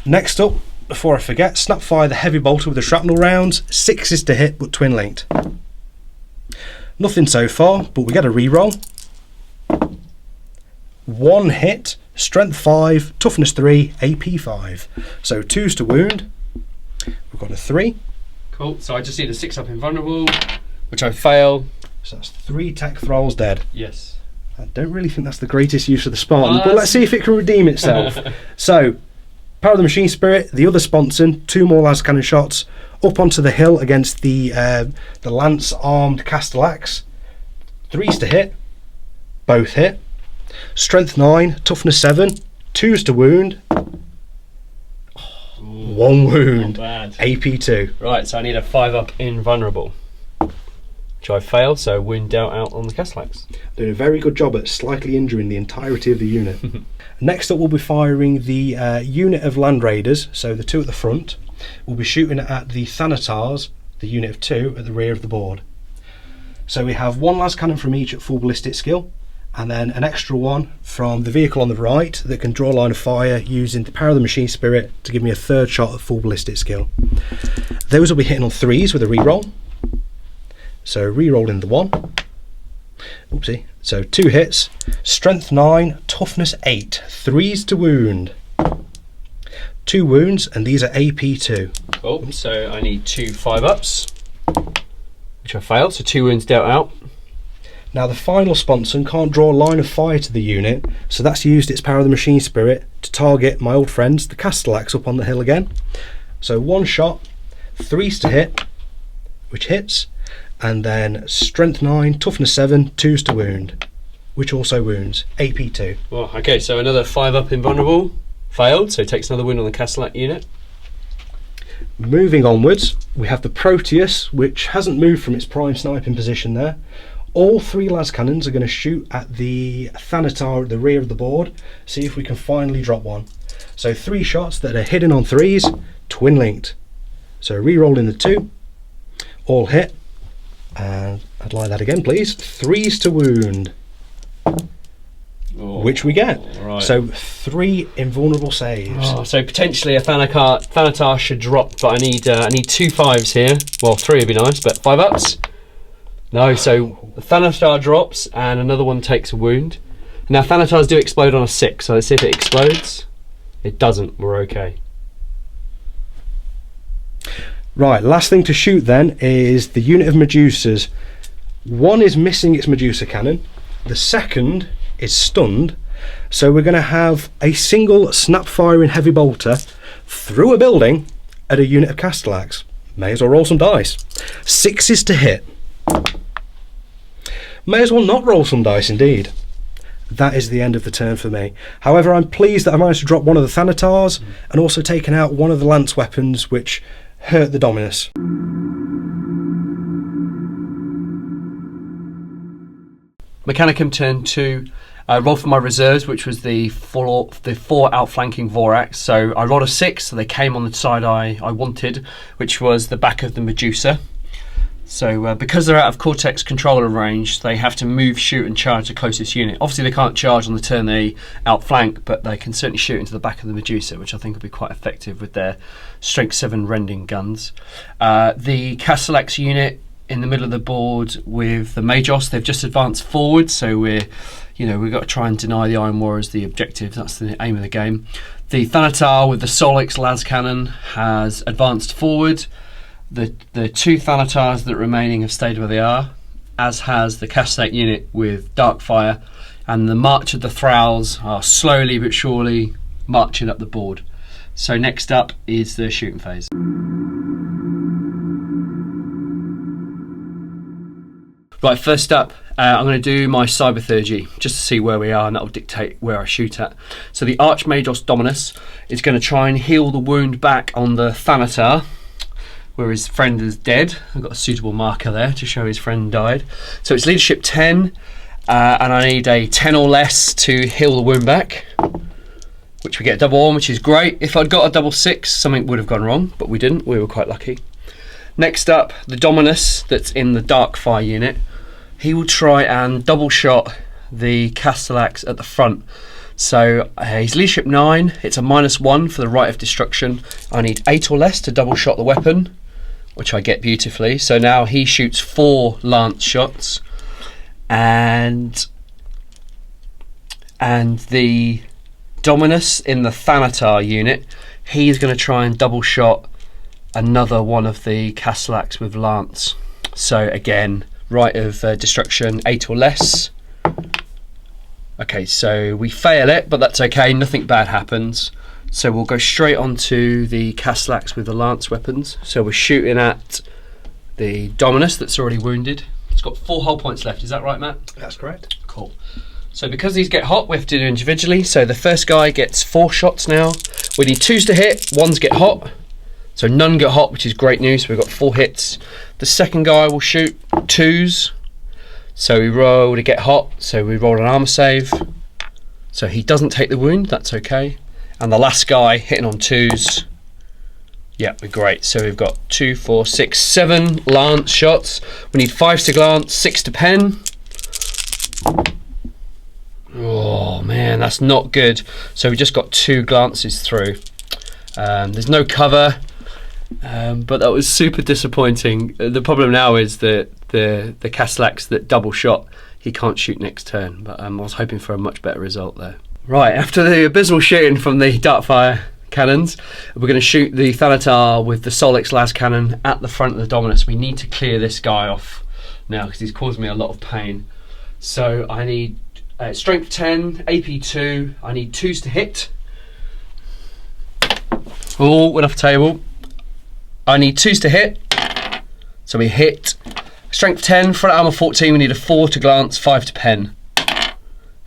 Next up, before I forget, snapfire the heavy bolter with the shrapnel rounds, 6s to hit but twin linked. Nothing so far, but we get a reroll. 1 hit, strength 5, toughness 3, AP 5. So 2s to wound. We've got a 3. Cool, so I just need a 6 up invulnerable, which I fail. So that's 3 Tech Thralls dead. Yes. I don't really think that's the greatest use of the Spartan, but let's see if it can redeem itself. So, power of the machine spirit, the other sponson, 2 more las cannon shots, up onto the hill against the lance armed Castellax. 3s to hit, both hit. Strength 9, toughness 7, 2s to wound. 1 wound, AP 2. Right, so I need a 5 up invulnerable, which I failed, so wound dealt out on the Castellax. Doing a very good job at slightly injuring the entirety of the unit. Next up we'll be firing the unit of Land Raiders, so the 2 at the front. We'll be shooting at the Thanatars, the unit of 2 at the rear of the board. So we have 1 las cannon from each at full ballistic skill, and then an extra one from the vehicle on the right that can draw a line of fire using the power of the machine spirit to give me a 3rd shot at full ballistic skill. Those will be hitting on 3s with a reroll. So re-rolling the 1. Oopsie. So 2 hits. Strength 9, toughness 8. 3s to wound. 2 wounds, and these are AP 2. Cool. So I need 2 5 ups, which I failed. So 2 wounds dealt out. Now the final sponson can't draw a line of fire to the unit, so that's used its power of the machine spirit to target my old friends, the Castellax, up on the hill again. So 1 shot, 3s to hit, which hits. And then strength 9, toughness 7, 2s to wound, which also wounds, AP 2. Well, okay, so another 5 up invulnerable, failed, so it takes another wound on the Castellax unit. Moving onwards, we have the Proteus, which hasn't moved from its prime sniping position there, All 3 las cannons are going to shoot at the Thanatar at the rear of the board. See if we can finally drop one. So 3 shots that are hidden on 3s, twin linked. So re-rolling the 2, all hit, and I'd like that again please. 3s to wound, which we get. Right. So 3 invulnerable saves. So potentially a Thanatar should drop, but I need 2 5s here. Well, 3 would be nice, but 5 ups. No, so the Thanatar drops and another one takes a wound. Now Thanatars do explode on a 6, so let's see if it explodes. It doesn't, we're okay. Right, last thing to shoot then is the unit of Medusas. One is missing its Medusa cannon, the second is stunned, so we're going to have a single snap firing heavy bolter through a building at a unit of Castellax. May as well roll some dice. 6s to hit. May as well not roll some dice indeed. That is the end of the turn for me. However, I'm pleased that I managed to drop one of the Thanatars and also taken out one of the lance weapons which hurt the Dominus. Mechanicum turn 2. I rolled for my reserves, which was the 4 outflanking Vorax. So I rolled a 6, so they came on the side I wanted, which was the back of the Medusa. So because they're out of Cortex controller range, they have to move, shoot and charge the closest unit. Obviously they can't charge on the turn they outflank, but they can certainly shoot into the back of the Medusa, which I think will be quite effective with their Strength 7 rending guns. The Castellax unit in the middle of the board with the Magos, they've just advanced forward, so we've got to try and deny the Iron Warriors the objective. That's the aim of the game. The Thanatar with the Solix las cannon has advanced forward. The 2 Thanatars that remaining have stayed where they are, as has the Castellate unit with Darkfire, and the March of the Thralls are slowly but surely marching up the board. So next up is the shooting phase. Right, first up, I'm going to do my Cyberthurgy, just to see where we are, and that will dictate where I shoot at. So the Archmagos Dominus is going to try and heal the wound back on the Thanatar, where his friend is dead. I've got a suitable marker there to show his friend died. So it's leadership 10, and I need a 10 or less to heal the wound back, which we get a double on, which is great. If I'd got a double 6, something would have gone wrong, but we didn't. We were quite lucky. Next up, the Dominus that's in the Darkfire unit. He will try and double shot the Castellax at the front. So he's leadership 9. It's a -1 for the right of destruction. I need 8 or less to double shot the weapon, which I get beautifully. So now he shoots 4 lance shots, and the Dominus in the Thanatar unit, he's going to try and double shot another one of the Castellax with lance. So again, right of destruction, 8 or less. Okay, so we fail it, but that's okay, nothing bad happens. So we'll go straight on to the Castellax with the lance weapons. So we're shooting at the Dominus that's already wounded. It's got 4 hull points left, is that right, Matt? That's correct. Cool. So because these get hot, we have to do individually. So the first guy gets 4 shots now. We need 2s to hit, 1s get hot. So none get hot, which is great news. So we've got 4 hits. The second guy will shoot 2s. So we roll to get hot. So we roll an armor save. So he doesn't take the wound, that's okay. And the last guy hitting on 2s. Yeah, we're great. So we've got 2, 4, 6, 7 lance shots. We need 5s to glance, 6 to pen. Oh man, that's not good. So we just got 2 glances through. There's no cover, but that was super disappointing. The problem now is that the Castellax that double shot, he can't shoot next turn, but I was hoping for a much better result there. Right, after the abysmal shooting from the Darkfire cannons, we're going to shoot the Thanatar with the Solix las cannon at the front of the Dominus. We need to clear this guy off now because he's caused me a lot of pain. So I need strength 10, AP 2, I need 2s to hit. Oh, went off the table. I need 2s to hit. So we hit. Strength 10, front armor 14, we need a 4 to glance, 5 to pen.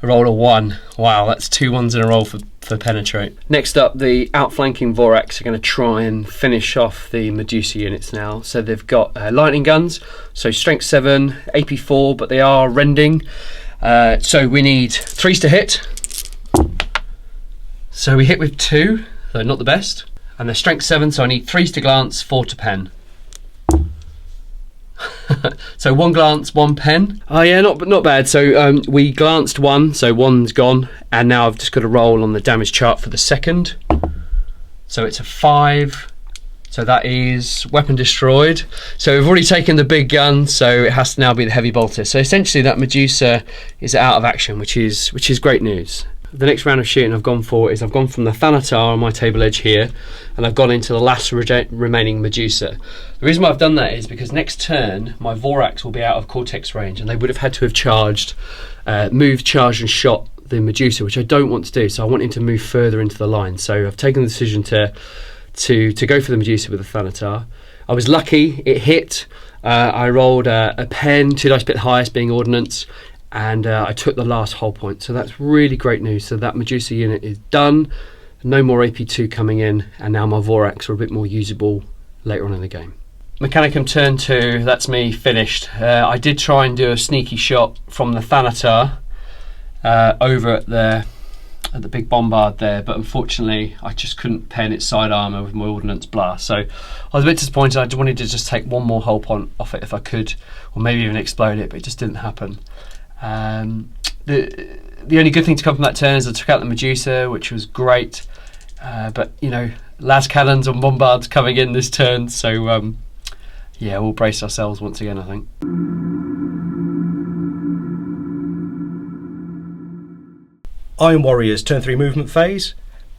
A roll of 1. Wow, that's 2 ones in a roll for penetrate. Next up, the outflanking Vorax are going to try and finish off the Medusa units now. So they've got lightning guns, so strength 7, AP 4, but they are rending. So we need 3s to hit. So we hit with 2, so not the best. And they're strength 7, so I need 3s to glance, 4 to pen. So 1 glance, 1 pen. Oh yeah, not bad. So we glanced 1, so 1's gone, and now I've just got to roll on the damage chart for the second. So it's a 5. So that is weapon destroyed. So we've already taken the big gun, so it has to now be the heavy bolter. So essentially that Medusa is out of action, which is great news. The next round of shooting I've gone for is I've gone from the Thanatar on my table edge here, and I've gone into the last remaining Medusa. The reason why I've done that is because next turn my Vorax will be out of Cortex range, and they would have had to have charged, moved, charged and shot the Medusa, which I don't want to do, so I want him to move further into the line. So I've taken the decision to go for the Medusa with the Thanatar. I was lucky, it hit. I rolled a pen, 2 dice bit highest being ordnance, and I took the last hull point, so that's really great news. So that Medusa unit is done, no more AP2 coming in, and now my Vorax are a bit more usable later on in the game. Mechanicum turn 2, that's me finished. I did try and do a sneaky shot from the Thanatar over at the big bombard there, but unfortunately I just couldn't pen its side armour with my ordnance blast, so I was a bit disappointed. I wanted to just take 1 more hull point off it if I could, or maybe even explode it, but it just didn't happen. The only good thing to come from that turn is I took out the Medusa, which was great, but you know, las cannons and bombards coming in this turn, so yeah, we'll brace ourselves once again, I think. Iron Warriors turn 3 movement phase.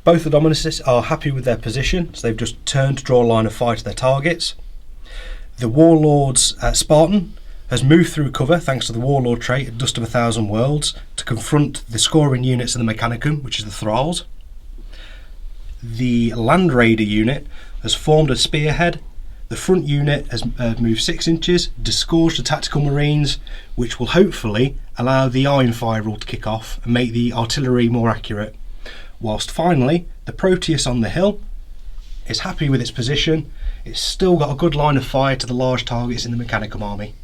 Both the Dominuses are happy with their position, so they've just turned to draw a line of fire to their targets. The Warlord's Spartan has moved through cover thanks to the Warlord trait at Dust of 1,000 Worlds to confront the scoring units in the Mechanicum, which is the Thralls. The Land Raider unit has formed a spearhead. The front unit has moved 6 inches, disgorged the Tactical Marines, which will hopefully allow the Iron Fire rule to kick off and make the artillery more accurate. Whilst finally, the Proteus on the hill is happy with its position. It's still got a good line of fire to the large targets in the Mechanicum army.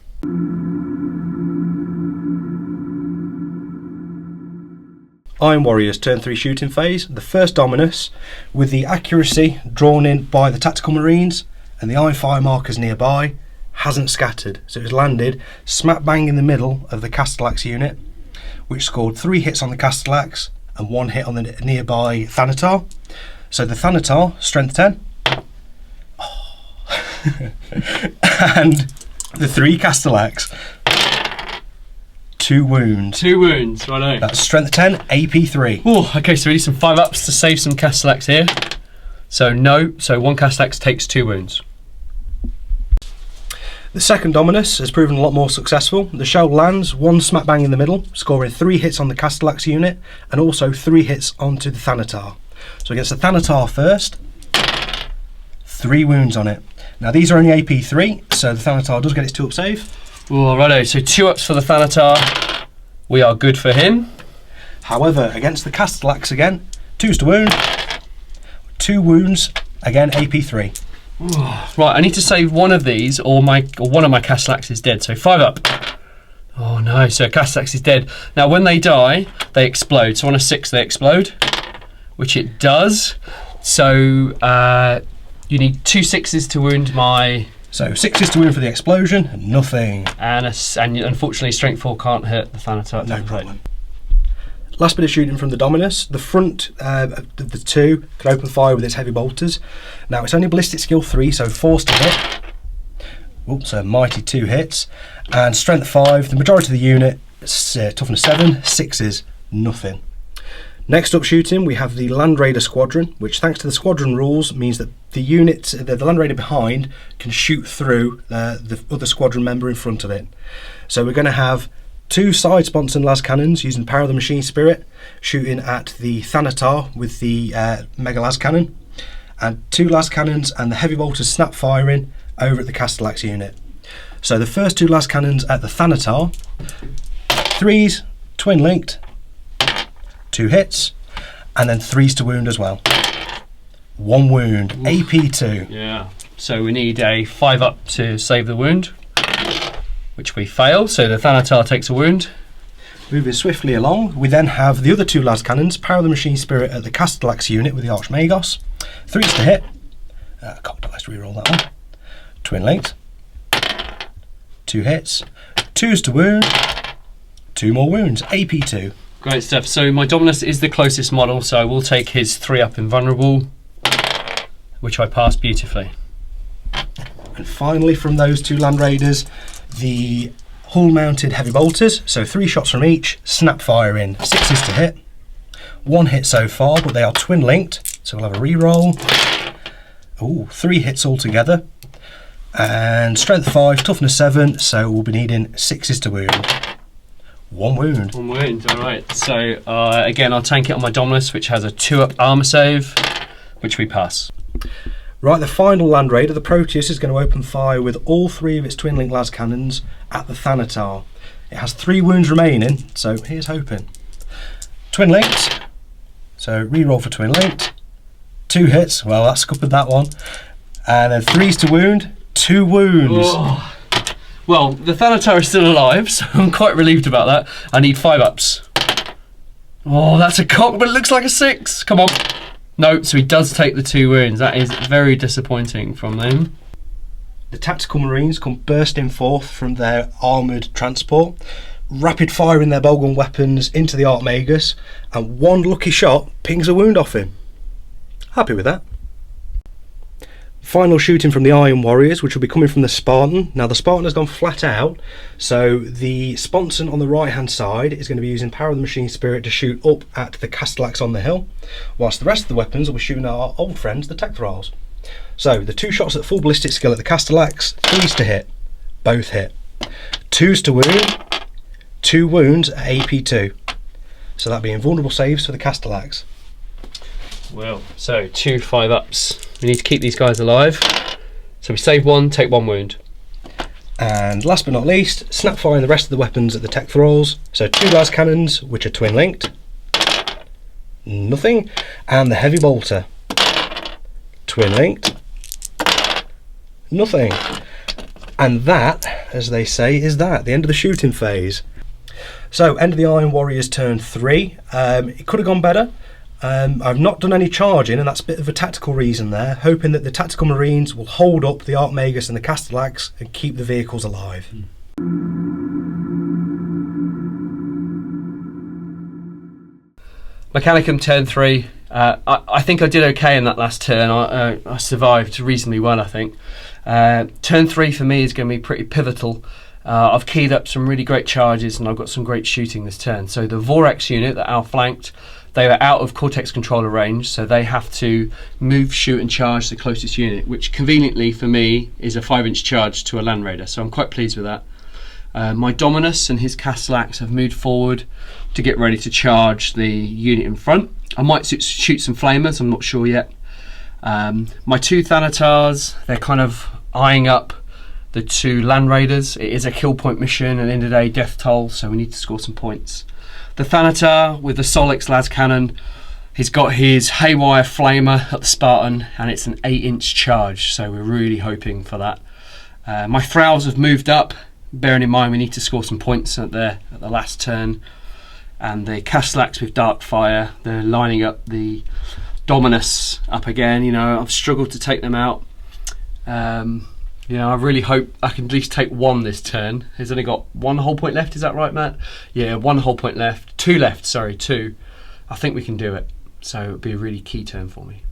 Iron Warriors turn 3 shooting phase. The first Dominus, with the accuracy drawn in by the Tactical Marines and the Iron Fire markers nearby, hasn't scattered, so it was landed smack bang in the middle of the Castellax unit, which scored 3 hits on the Castellax and 1 hit on the nearby Thanatar. So the Thanatar, strength 10, and the 3 Castellax, 2 wounds. 2 wounds, righto. That's strength 10, AP 3. Oh, okay, so we need some 5-ups to save some Castellax here. So 1 Castellax takes 2 wounds. The second Dominus has proven a lot more successful. The shell lands 1 smack bang in the middle, scoring 3 hits on the Castellax unit and also 3 hits onto the Thanatar. So against the Thanatar first, 3 wounds on it. Now these are only AP 3, so the Thanatar does get its 2-up save. Oh, righto, so 2-ups for the Thanatar. We are good for him. However, against the Castellax again, 2s to wound, 2 wounds, again AP 3. Right, I need to save one of these, or one of my Castellax is dead. So 5-up. Oh no, so Castellax is dead. Now when they die, they explode. So on a 6 they explode, which it does. So you need 2 6s to wound my... So 6s to wound for the explosion, nothing. And unfortunately strength 4 can't hurt the Thanatar. No problem. Last bit of shooting from the Dominus. The front of the 2 can open fire with its heavy bolters. Now it's only ballistic skill 3, so force to hit. Oops, a mighty 2 hits. And strength 5, the majority of the unit, toughness 7, 6s, nothing. Next up shooting, we have the Land Raider Squadron, which thanks to the squadron rules means that the unit, the Land Raider behind, can shoot through the other squadron member in front of it. So we're going to have 2 side-sponsored las cannons using Power of the Machine Spirit, shooting at the Thanatar with the Mega Las Cannon, and 2 las cannons and the heavy bolters snap firing over at the Castellax unit. So the first 2 las cannons at the Thanatar, 3s, twin linked, 2 hits, and then 3s to wound as well. 1 wound, AP2. Yeah. So we need a 5 up to save the wound, which we fail. So the Thanatar takes a wound. Moving swiftly along, we then have the other 2 las cannons, Power the Machine Spirit at the Castellax unit with the Archmagos. 3s to hit. Cock dice, reroll that one. Twin linked. 2 hits. 2s to wound. 2 more wounds. AP2. Great stuff. So my Dominus is the closest model, so I will take his 3 up invulnerable, which I passed beautifully. And finally, from those 2 Land Raiders, the hull-mounted heavy bolters. So 3 shots from each, snap fire in. 6s to hit. 1 hit so far, but they are twin linked, so we'll have a re-roll. Ooh, 3 hits altogether. And strength 5, toughness 7, so we'll be needing 6s to wound. 1 wound. 1 wound, alright. So again, I'll tank it on my Dominus, which has a 2 up armour save, which we pass. Right, the final Land Raider, the Proteus, is going to open fire with all 3 of its twin link las cannons at the Thanatar. It has 3 wounds remaining, so here's hoping. Twin linked, so re-roll for twin linked. 2 hits, well that scuppered that one. And then 3s to wound, 2 wounds. Oh. Well, the Thanatar is still alive, so I'm quite relieved about that. I need 5 ups. Oh, that's a cock, but it looks like a 6. Come on. No, so he does take the 2 wounds. That is very disappointing from them. The Tactical Marines come bursting forth from their armoured transport, rapid firing their bowgun weapons into the Archmagus, and 1 lucky shot pings a wound off him. Happy with that. Final shooting from the Iron Warriors, which will be coming from the Spartan. Now the Spartan has gone flat out, so the Sponson on the right hand side is going to be using Power of the Machine Spirit to shoot up at the Castellax on the hill, whilst the rest of the weapons will be shooting at our old friends, the Tecthrals. So the 2 shots at full ballistic skill at the Castellax, 3s to hit, both hit. 2s to wound, 2 wounds at AP2. So that'd be invulnerable saves for the Castellax. Well, so 2 5 ups. We need to keep these guys alive. So we save 1, take 1 wound. And last but not least, snap firing the rest of the weapons at the Tech Thralls. So 2 las cannons, which are twin linked. Nothing. And the heavy bolter. Twin linked. Nothing. And that, as they say, is that, the end of the shooting phase. So, end of the Iron Warriors turn 3. It could have gone better. I've not done any charging, and that's a bit of a tactical reason there, hoping that the Tactical Marines will hold up the Archmagus and the Castellax and keep the vehicles alive. Mechanicum turn 3. I think I did okay in that last turn. I survived reasonably well, I think. Turn 3 for me is going to be pretty pivotal. I've keyed up some really great charges and I've got some great shooting this turn. So the Vorax unit that outflanked, they were out of Cortex controller range, so they have to move, shoot and charge the closest unit, which conveniently for me is a 5-inch charge to a Land Raider, so I'm quite pleased with that. My Dominus and his Castellax have moved forward to get ready to charge the unit in front. I might shoot some flamers, I'm not sure yet. My 2 Thanatars, they're kind of eyeing up the 2 Land Raiders. It is a kill point mission, an end of day death toll, so we need to score some points. The Thanatar with the Solix las cannon, he's got his haywire flamer at the Spartan, and it's an 8-inch charge, so we're really hoping for that. My Thralls have moved up, bearing in mind we need to score some points at the last turn. And the Castellax with Dark Fire, they're lining up the Dominus up again. You know, I've struggled to take them out. You know, I really hope I can at least take 1 this turn. He's only got 1 whole point left, is that right, Matt? Yeah, 1 whole point left. 2 left, sorry, 2. I think we can do it. So it'll be a really key turn for me.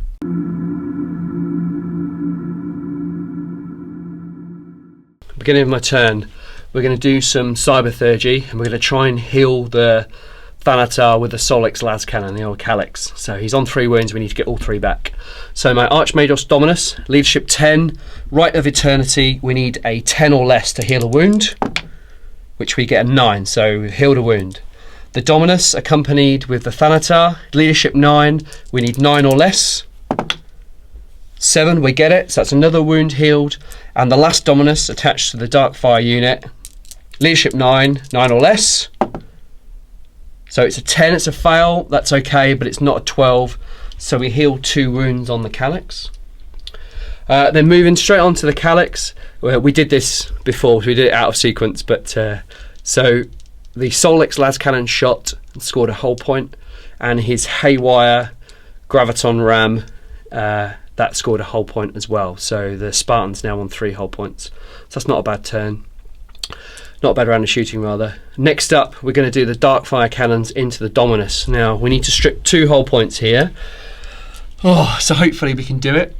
Beginning of my turn, we're going to do some Cyberthurgy, and we're going to try and heal the Thanatar with the Solix las cannon, the old Calyx. So he's on 3 wounds, we need to get all 3 back. So my Archmagos Dominus, leadership 10, Rite of Eternity, we need a 10 or less to heal a wound, which we get a 9, so we've healed a wound. The Dominus accompanied with the Thanatar, leadership 9, we need 9 or less. 7, we get it, so that's another wound healed. And the last Dominus attached to the Dark Fire unit, leadership 9, 9 or less. So it's a 10, it's a fail, that's okay, but it's not a 12. So we heal 2 wounds on the calyx. Then moving straight on to the calyx. We did this before, we did it out of sequence, but so the Solix las cannon shot and scored a hull point, and his haywire graviton ram that scored a hull point as well. So the Spartan's now on 3 hull points. So that's not a bad turn. Not a bad round of shooting, rather. Next up, we're going to do the Darkfire cannons into the Dominus. Now, we need to strip 2 hull points here. Oh, so hopefully we can do it.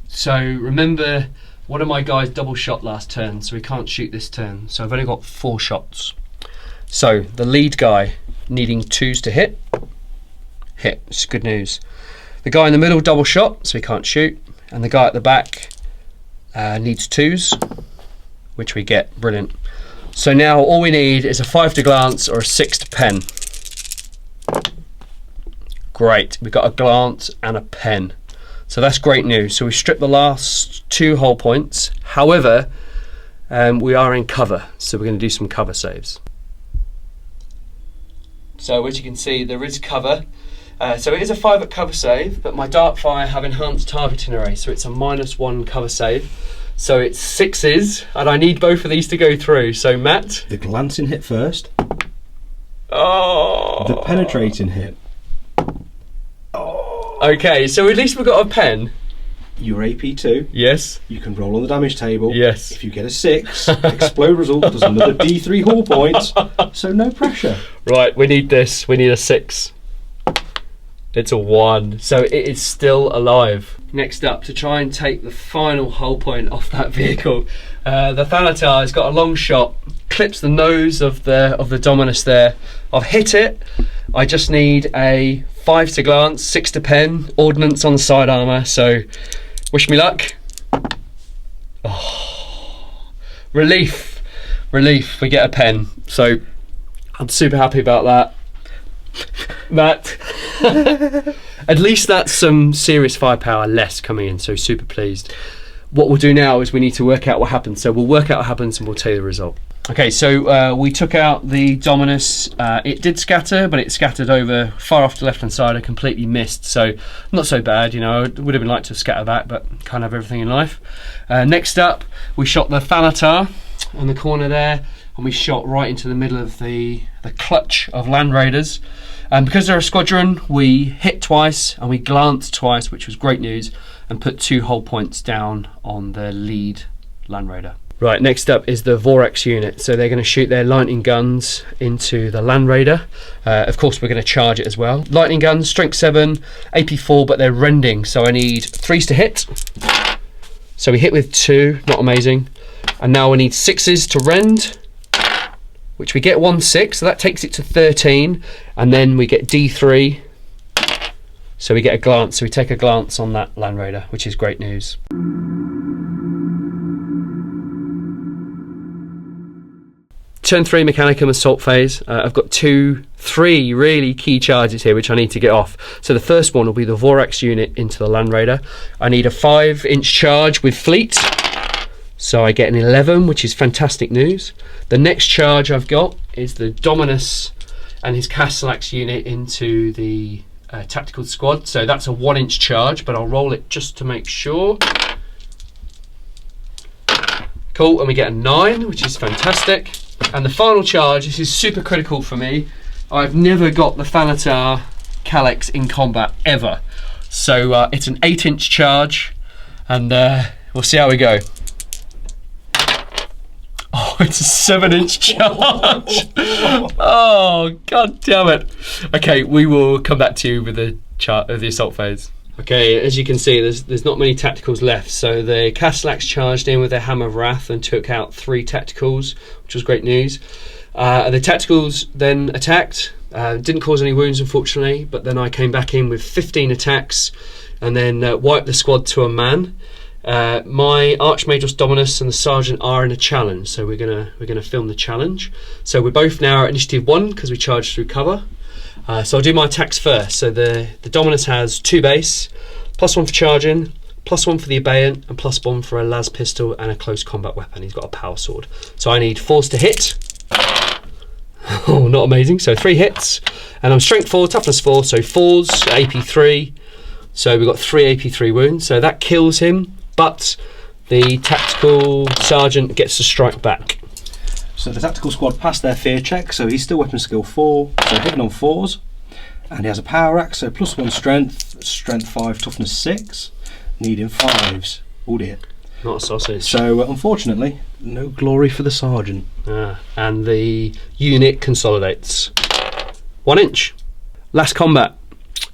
So remember, one of my guys double shot last turn, so we can't shoot this turn. So I've only got 4 shots. So the lead guy needing 2s to hit. Hit, it's good news. The guy in the middle double shot, so he can't shoot. And the guy at the back needs 2s, which we get. Brilliant. So now all we need is a 5 to glance or a 6 to pen. Great, we've got a glance and a pen. So that's great news. So we stripped the last 2 hull points. However, we are in cover, so we're going to do some cover saves. So as you can see, there is cover. So it is a 5 at cover save, but my Darkfire have enhanced targeting array, so it's a -1 cover save. So it's 6s, and I need both of these to go through. So Matt, The glancing hit first. oh, The penetrating hit. okay. So at least we've got a pen. Your AP2. Yes. You can roll on the damage table. Yes. If you get a 6, explode result does another D3 hull points. So no pressure. Right, we need this. We need a 6. It's a 1, so it is still alive. Next up, to try and take the final hull point off that vehicle, the Thanatar has got a long shot, clips the nose of the Dominus there. I've hit it. I just need a 5 to glance, 6 to pen, ordnance on the side armour. So, wish me luck. Oh, relief. We get a pen. So, I'm super happy about that. Matt, at least that's some serious firepower less coming in, so super pleased. What we'll do now is we need to work out what happens, so we'll work out what happens and we'll tell you the result. Okay, so we took out the Dominus. It did scatter, but it scattered over far off the left hand side. I completely missed, so not so bad. You know, I would have been like to scatter back, but can't have everything in life. Next up, we shot the Thanatar on the corner there, and we shot right into the middle of the clutch of Land Raiders. And because they're a squadron, we hit twice and we glanced twice, which was great news, and put 2 hull points down on the lead Land Raider. Right, next up is the Vorax unit. So they're going to shoot their lightning guns into the Land Raider. Of course, we're going to charge it as well. Lightning guns, strength 7, AP4, but they're rending, so I need 3s to hit. So we hit with 2, not amazing. And now we need 6s to rend, which we get 1 6, so that takes it to 13, and then we get D3, so we get a glance, so we take a glance on that Land Raider, which is great news. Turn 3 Mechanicum assault phase. I've got 3 really key charges here which I need to get off. So the first one will be the Vorax unit into the Land Raider. I need a 5-inch charge with fleet. So I get an 11, which is fantastic news. The next charge I've got is the Dominus and his Castellax unit into the tactical squad. So that's a 1-inch charge, but I'll roll it just to make sure. Cool, and we get a 9, which is fantastic. And the final charge, this is super critical for me. I've never got the Thanatar Calyx in combat, ever. So it's an 8-inch charge, and we'll see how we go. Oh, it's a 7-inch charge. Oh, god damn it. Okay, we will come back to you with the assault phase. Okay, as you can see, there's not many tacticals left. So the Castellax charged in with their Hammer of Wrath and took out 3 tacticals, which was great news. The tacticals then attacked, didn't cause any wounds unfortunately, but then I came back in with 15 attacks and then wiped the squad to a man. My Archmagus Dominus and the Sergeant are in a challenge, so we're gonna film the challenge. So we're both now at initiative 1 because we charged through cover. So I'll do my attacks first. So the Dominus has 2 base, +1 for charging, +1 for the Abeyant, and +1 for a las pistol and a close combat weapon. He's got a power sword. So I need 4s to hit. Oh, not amazing. So 3 hits, and I'm strength 4, toughness 4, so 4s, AP 3. So we've got 3 AP 3 wounds, so that kills him, but the tactical sergeant gets to strike back. So the tactical squad passed their fear check, so he's still weapon skill 4, so hitting on 4s. And he has a power axe, so +1 strength, strength 5, toughness 6, needing 5s. Oh dear. Not a sausage. So unfortunately, no glory for the sergeant. And the unit consolidates. 1 inch. Last combat.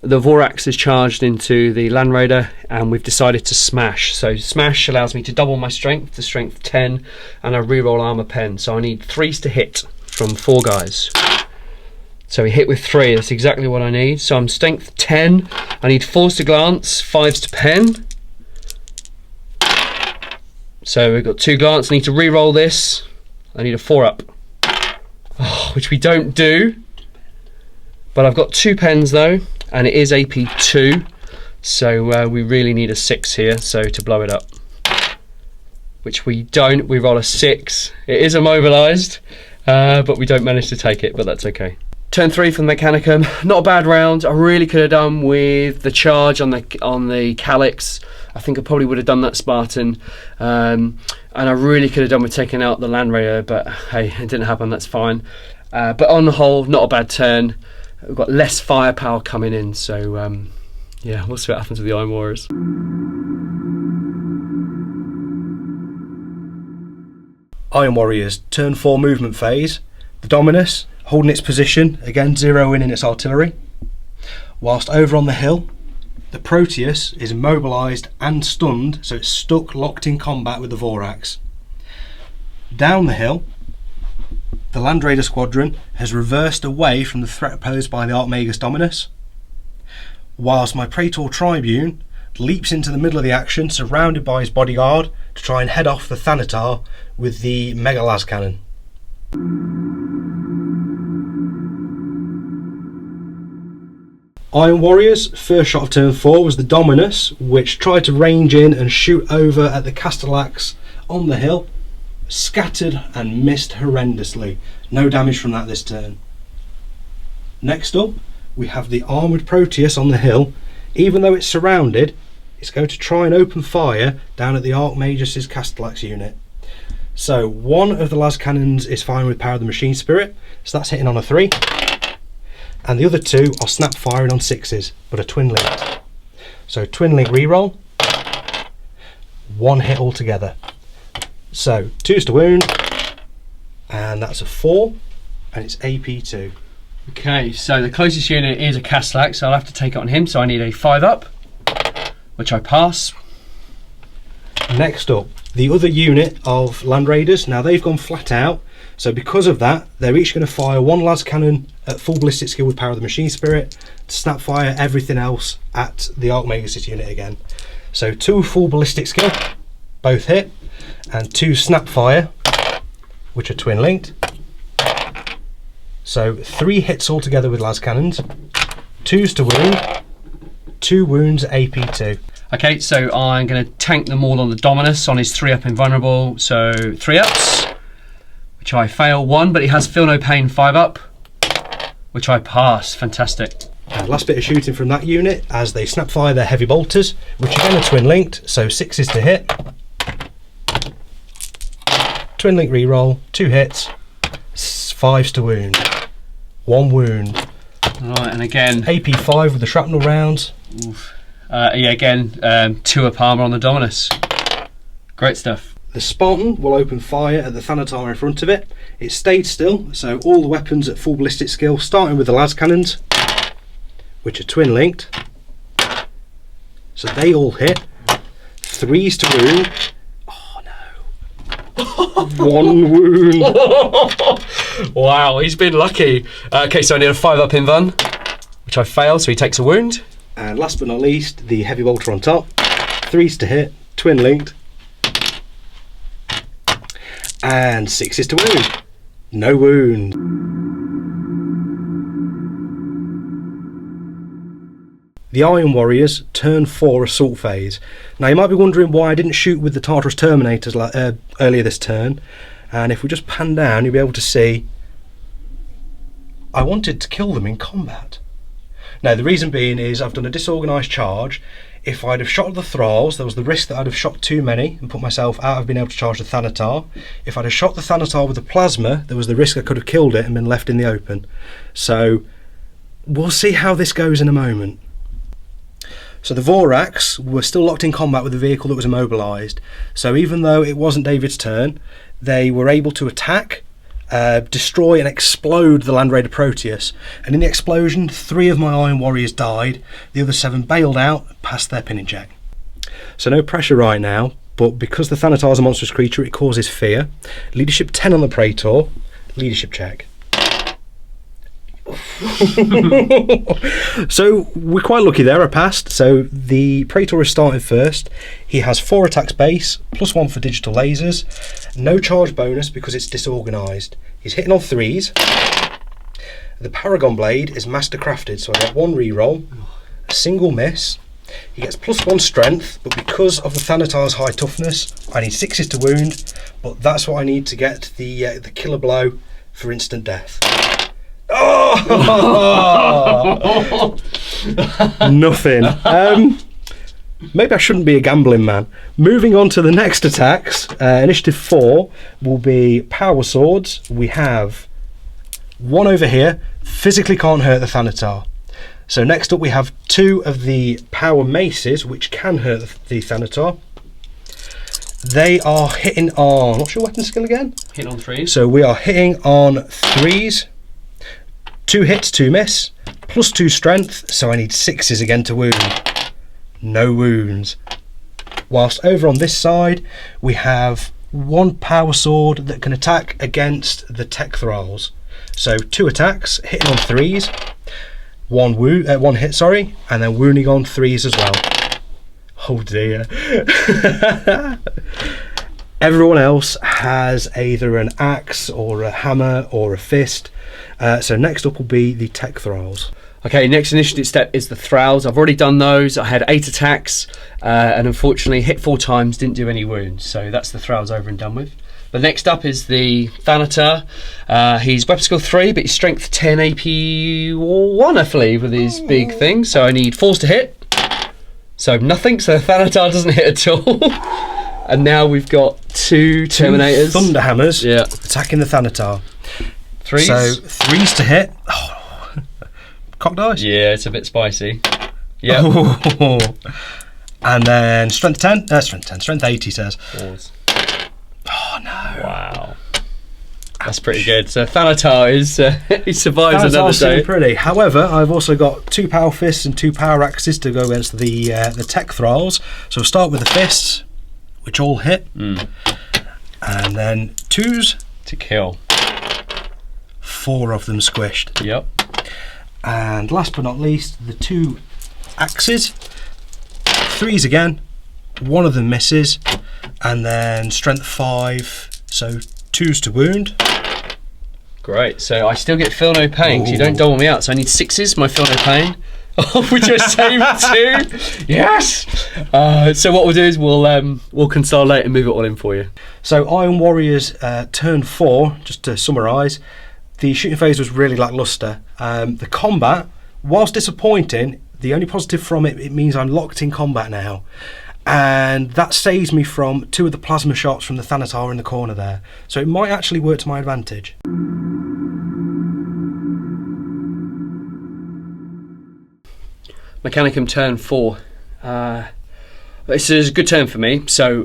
The Vorax is charged into the Land Raider, and we've decided to smash. So smash allows me to double my strength to strength 10, and I reroll armor pen. So I need 3s to hit from 4 guys. So we hit with 3. That's exactly what I need. So I'm strength 10. I need 4s to glance, 5s to pen. So we've got 2 glance. I need to reroll this. I need a 4-up, which we don't do. But I've got 2 pens though, and it is AP 2, so we really need a 6 here, so to blow it up, which we don't. We roll a 6. It is immobilised, but we don't manage to take it, but that's okay. Turn 3 for the Mechanicum. Not a bad round. I really could have done with the charge on the Calyx. I think I probably would have done that Spartan, and I really could have done with taking out the Land Raider, but hey, it didn't happen. That's fine. But on the whole, not a bad turn. We've got less firepower coming in, so yeah, we'll see what happens with the Iron Warriors. Iron Warriors, turn 4 movement phase. The Dominus holding its position, again zeroing in its artillery. Whilst over on the hill, the Proteus is immobilised and stunned, so it's stuck, locked in combat with the Vorax. Down the hill, the Land Raider squadron has reversed away from the threat posed by the Archmagus Dominus, whilst my Praetor Tribune leaps into the middle of the action, surrounded by his bodyguard, to try and head off the Thanatar with the Mega Las Cannon. Iron Warriors, first shot of turn 4 was the Dominus, which tried to range in and shoot over at the Castellax on the hill. Scattered and missed horrendously. No damage from that this turn. Next up, we have the armoured Proteus on the hill. Even though it's surrounded, it's going to try and open fire down at the Archmagus' Castellax unit. So one of the las cannons is firing with Power of the Machine Spirit, so that's hitting on a 3. And the other 2 are snap firing on 6s, but a twin linked. So twin link reroll, 1 hit altogether. So 2s to wound, and that's a 4, and it's AP 2. Okay, so the closest unit is a Castellax, so I'll have to take it on him, so I need a 5-up, which I pass. Next up, the other unit of Land Raiders. Now they've gone flat out, so because of that, they're each going to fire 1 las cannon at full ballistic skill with Power of the Machine Spirit, to snap fire everything else at the Archmagus unit again. So 2 full ballistic skill, both hit, and 2 snap fire, which are twin linked. So 3 hits altogether with las cannons, 2s to wound, 2 wounds AP 2. Okay, so I'm going to tank them all on the Dominus on his 3-up invulnerable. So 3-ups, which I fail 1, but he has Feel No Pain 5-up, which I pass. Fantastic. Last bit of shooting from that unit as they snap fire their heavy bolters, which again are twin linked, so 6s to hit. Twin link reroll, 2 hits, 5s to wound, 1 wound. Right, and again AP 5 with the shrapnel rounds. Oof. Yeah, again 2-up armor on the Dominus. Great stuff. The Spartan will open fire at the Thanatar in front of it. It stayed still, so all the weapons at full ballistic skill, starting with the las cannons, which are twin linked. So they all hit. 3s to wound. Oh no. 1 wound. Wow, he's been lucky. Okay, so I need a 5-up invuln, which I fail, so he takes a wound. And last but not least, the heavy bolter on top. 3s to hit, twin linked. And 6s to wound. No wound. The Iron Warriors, turn 4 assault phase. Now you might be wondering why I didn't shoot with the Tartarus Terminators earlier this turn. And if we just pan down, you'll be able to see I wanted to kill them in combat. Now, the reason being is I've done a disorganised charge. If I'd have shot the thralls, there was the risk that I'd have shot too many and put myself out of being able to charge the Thanatar. If I'd have shot the Thanatar with the plasma, there was the risk I could have killed it and been left in the open. So we'll see how this goes in a moment. So the Vorax were still locked in combat with the vehicle that was immobilised. So even though it wasn't David's turn, they were able to attack, destroy and explode the Land Raider Proteus. And in the explosion, 3 of my Iron Warriors died. The other 7 bailed out and passed their pinning check. So no pressure right now, but because the Thanatar is a monstrous creature, it causes fear. Leadership 10 on the Praetor. Leadership check. So we're quite lucky there, I passed. So the Praetor is starting first. He has 4 attacks base, +1 for digital lasers, no charge bonus because it's disorganised. He's hitting on 3s. The Paragon Blade is master crafted, so I get 1 reroll, a single miss. He gets +1 strength, but because of the Thanatar's high toughness, I need 6s to wound, but that's what I need to get the killer blow for instant death. Oh! Nothing. Maybe I shouldn't be a gambling man. Moving on to the next attacks. Initiative 4 will be power swords. We have 1 over here. Physically can't hurt the Thanatar. So next up we have 2 of the power maces, which can hurt the Thanatar. They are hitting on... What's your weapon skill again? Hitting on 3s. So we are hitting on 3s. 2 hits, 2 miss, +2 strength, so I need 6s again to wound. No wounds. Whilst over on this side, we have 1 power sword that can attack against the tech thralls. So 2 attacks, hitting on 3s, 1 hit, sorry, and then wounding on 3s as well. Oh dear. Everyone else has either an axe or a hammer or a fist. So next up will be the tech thralls. Okay, next initiative step is the thralls. I've already done those. I had 8 attacks and unfortunately hit 4 times, didn't do any wounds. So that's the thralls over and done with. But next up is the Thanatar. He's weapon skill 3, but he's strength 10, AP 1, I believe, with his big thing. So I need 4s to hit. So nothing, so the Thanatar doesn't hit at all. And now we've got 2 Terminators. Thunderhammers attacking the Thanatar. 3s. So 3s to hit. Oh. Cock dice? Yeah, it's a bit spicy. Yeah. Oh. And then strength 10. Strength 8, he says. 4s. Oh no. Wow. That's pretty good. So Thanatar is he survives another day. Pretty. However, I've also got 2 power fists and 2 power axes to go against the tech thralls. So we'll start with the fists, which all hit, and then 2s to kill. 4 of them squished. Yep. And last but not least, the 2 axes. 3s again. 1 of them misses, and then strength 5. So 2s to wound. Great. So I still get feel no pain because you don't dole me out. So I need 6s. My feel no pain. Which I saved 2. Yes. So what we'll do is we'll consolidate and move it all in for you. So Iron Warriors turn 4. Just to summarise, the shooting phase was really lacklustre. The combat, whilst disappointing, the only positive from it means I'm locked in combat now, and that saves me from 2 of the plasma shots from the Thanatar in the corner there. So it might actually work to my advantage. Mechanicum turn 4. This is a good turn for me. So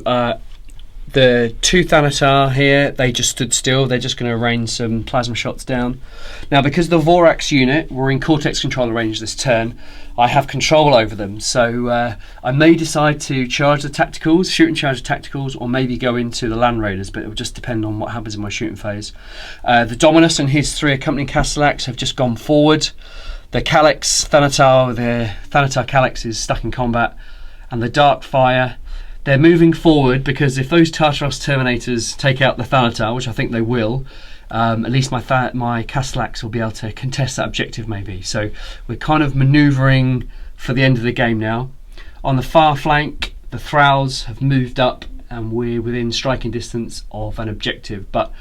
the 2 Thanatar here, they just stood still. They're just going to rain some plasma shots down. Now, because the Vorax unit were in Cortex controller range this turn, I have control over them. So I may decide to charge the tacticals, shoot and charge the tacticals, or maybe go into the Land Raiders, but it will just depend on what happens in my shooting phase. The Dominus and his 3 accompanying Castellax have just gone forward. The Calyx Thanatar, the Thanatar Calyx is stuck in combat, and the Darkfire, they're moving forward because if those Tartaros Terminators take out the Thanatar, which I think they will, at least my Castellax will be able to contest that objective maybe. So we're kind of manoeuvring for the end of the game now. On the far flank, the Thralls have moved up and we're within striking distance of an objective, but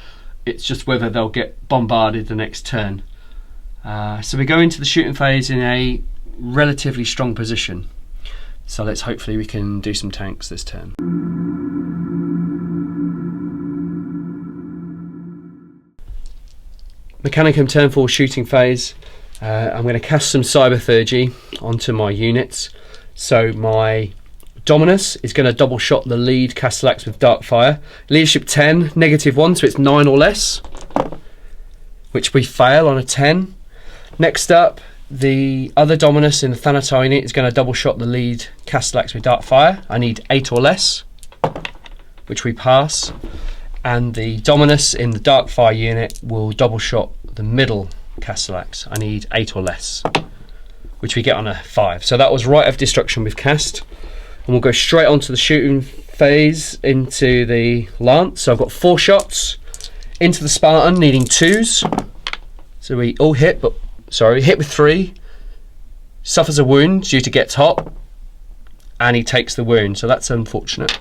it's just whether they'll get bombarded the next turn. So we go into the shooting phase in a relatively strong position. So let's hopefully we can do some tanks this turn. Mechanicum turn 4 shooting phase. I'm going to cast some Cyberthurgy onto my units. So my Dominus is going to double shot the lead Castellax with Darkfire. Leadership 10, -1, so it's 9 or less, which we fail on a 10. Next up, the other Dominus in the Thanatar unit is going to double shot the lead Castellax with Darkfire. I need 8 or less, which we pass. And the Dominus in the Darkfire unit will double shot the middle Castellax. I need 8 or less, which we get on a 5. So that was Rite of Destruction with cast. And we'll go straight onto the shooting phase into the Lance. So I've got 4 shots into the Spartan, needing 2s. So we all hit, but hit with 3. Suffers a wound due to gets hot, and he takes the wound. So that's unfortunate.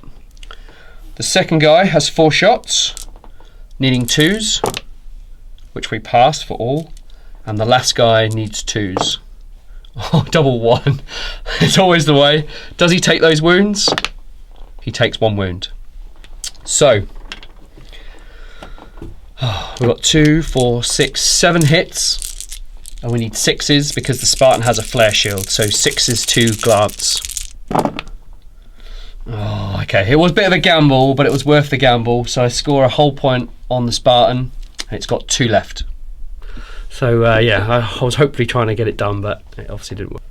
The second guy has 4 shots, needing 2s, which we pass for all. And the last guy needs 2s. Oh, double 1. It's always the way. Does he take those wounds? He takes 1 wound. So, we've got 2, 4, 6, 7 hits. And we need 6s because the Spartan has a flare shield. So 6s to glance. Oh, okay. It was a bit of a gamble, but it was worth the gamble. So I score a whole point on the Spartan. And it's got 2 left. So yeah, I was hopefully trying to get it done, but it obviously didn't work.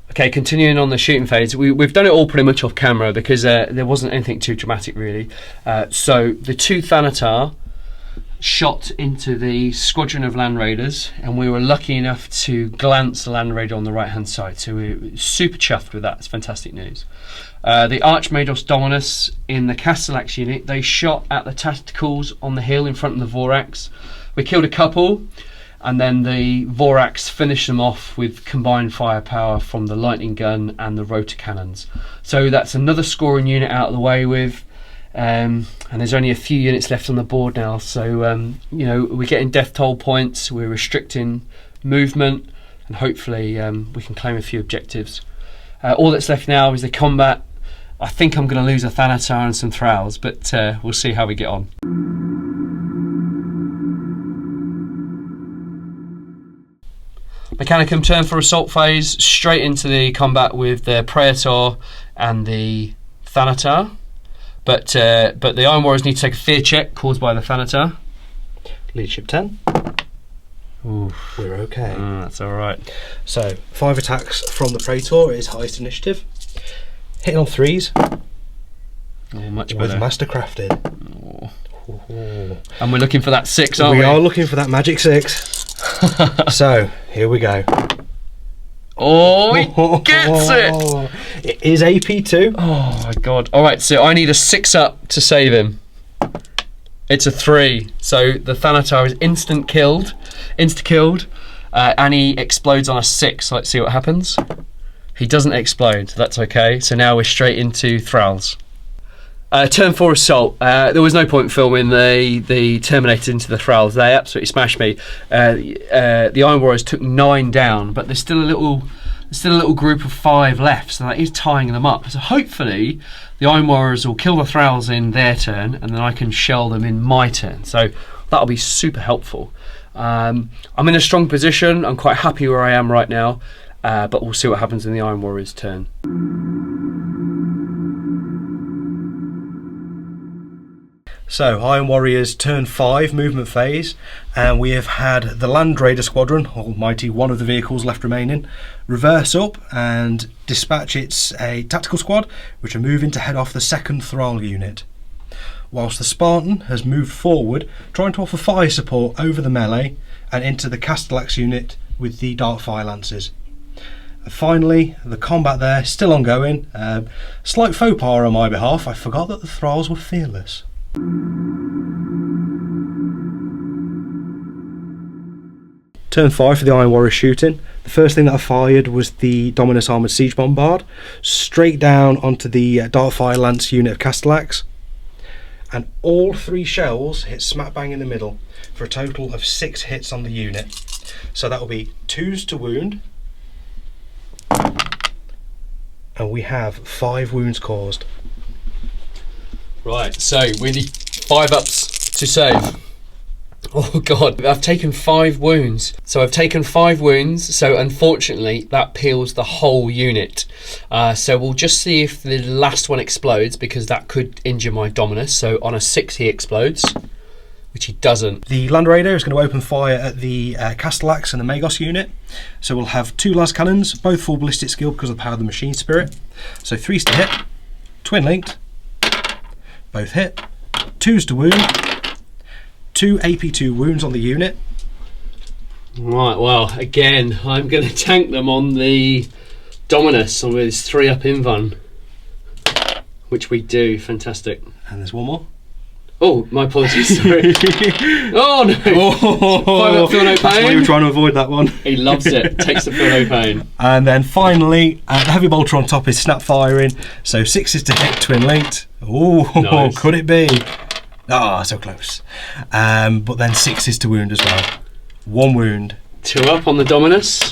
Okay, continuing on the shooting phase, we've done it all pretty much off camera because there wasn't anything too dramatic really. So the 2 Thanatar shot into the squadron of Land Raiders, and we were lucky enough to glance the Land Raider on the right hand side. So we were super chuffed with that. It's fantastic news. The Archmados Dominus in the Castellax unit, they shot at the tacticals on the hill in front of the Vorax. We killed a couple. And then the Vorax finished them off with combined firepower from the lightning gun and the rotor cannons. So that's another scoring unit out of the way with, and there's only a few units left on the board now. So you know, we're getting death toll points, we're restricting movement, and hopefully we can claim a few objectives. All that's left now is the combat. I think I'm going to lose a Thanatar and some Thralls, but we'll see how we get on. Mechanicum turn for assault phase, straight into the combat with the Praetor and the Thanatar. But the Iron Warriors need to take a fear check caused by the Thanatar. Leadership 10. Ooh, we're okay. That's alright. So 5 attacks from the Praetor is highest initiative. Hitting on 3s. Oh, much better. With Mastercrafted. Oh. And we're looking for that 6, aren't we? We are looking for that magic 6. So, here we go. Oh, he gets it! It is AP2. Oh my god. Alright, so I need a 6 up to save him. It's a 3. So the Thanatar is insta-killed, and he explodes on a 6. Let's see what happens. He doesn't explode, that's okay. So now we're straight into Thralls. Turn 4 assault. There was no point filming the Terminator into the Thralls. They absolutely smashed me. The Iron Warriors took 9 down, but there's still a little group of 5 left, so that is tying them up. So hopefully the Iron Warriors will kill the Thralls in their turn, and then I can shell them in my turn. So that'll be super helpful. I'm in a strong position. I'm quite happy where I am right now, but we'll see what happens in the Iron Warriors' turn. So, Iron Warriors turn 5 movement phase, and we have had the Land Raider Squadron, almighty one of the vehicles left remaining, reverse up and dispatch its a tactical squad, which are moving to head off the 2nd Thrall unit. Whilst the Spartan has moved forward, trying to offer fire support over the melee and into the Castellax unit with the Darkfire Lancers. And finally, the combat there still ongoing. Slight faux pas on my behalf, I forgot that the Thralls were fearless. Turn 5 for the Iron Warrior shooting. The first thing that I fired was the Dominus Armoured Siege Bombard, straight down onto the Darkfire Lance unit of Castellax, and all 3 shells hit smack bang in the middle for a total of 6 hits on the unit. So that will be 2s to wound. And we have 5 wounds caused. Right, so we need 5 ups to save. Oh god, I've taken 5 wounds. So I've taken 5 wounds, so unfortunately that peels the whole unit. So we'll just see if the last one explodes, because that could injure my Dominus. So on a 6 he explodes, which he doesn't. The Land Raider is going to open fire at the Castellax and the Magos unit. So we'll have 2 las cannons, both full ballistic skill because of the power of the machine spirit. So 3s to hit, twin linked, both hit, 2s to wound, 2 AP2 wounds on the unit. Right, well, again, I'm going to tank them on the Dominus with his 3 up invuln, which we do. Fantastic. And there's one more. Oh, my apologies, sorry. Oh no! 5 up, feel no pain. That's why you were trying to avoid that one. He loves it, takes the feel no pain. And then finally, the heavy bolter on top is snap firing. So 6s to hit, twin linked. Oh, nice. Could it be? Ah, so close. But then 6s to wound as well. 1 wound. 2 up on the Dominus.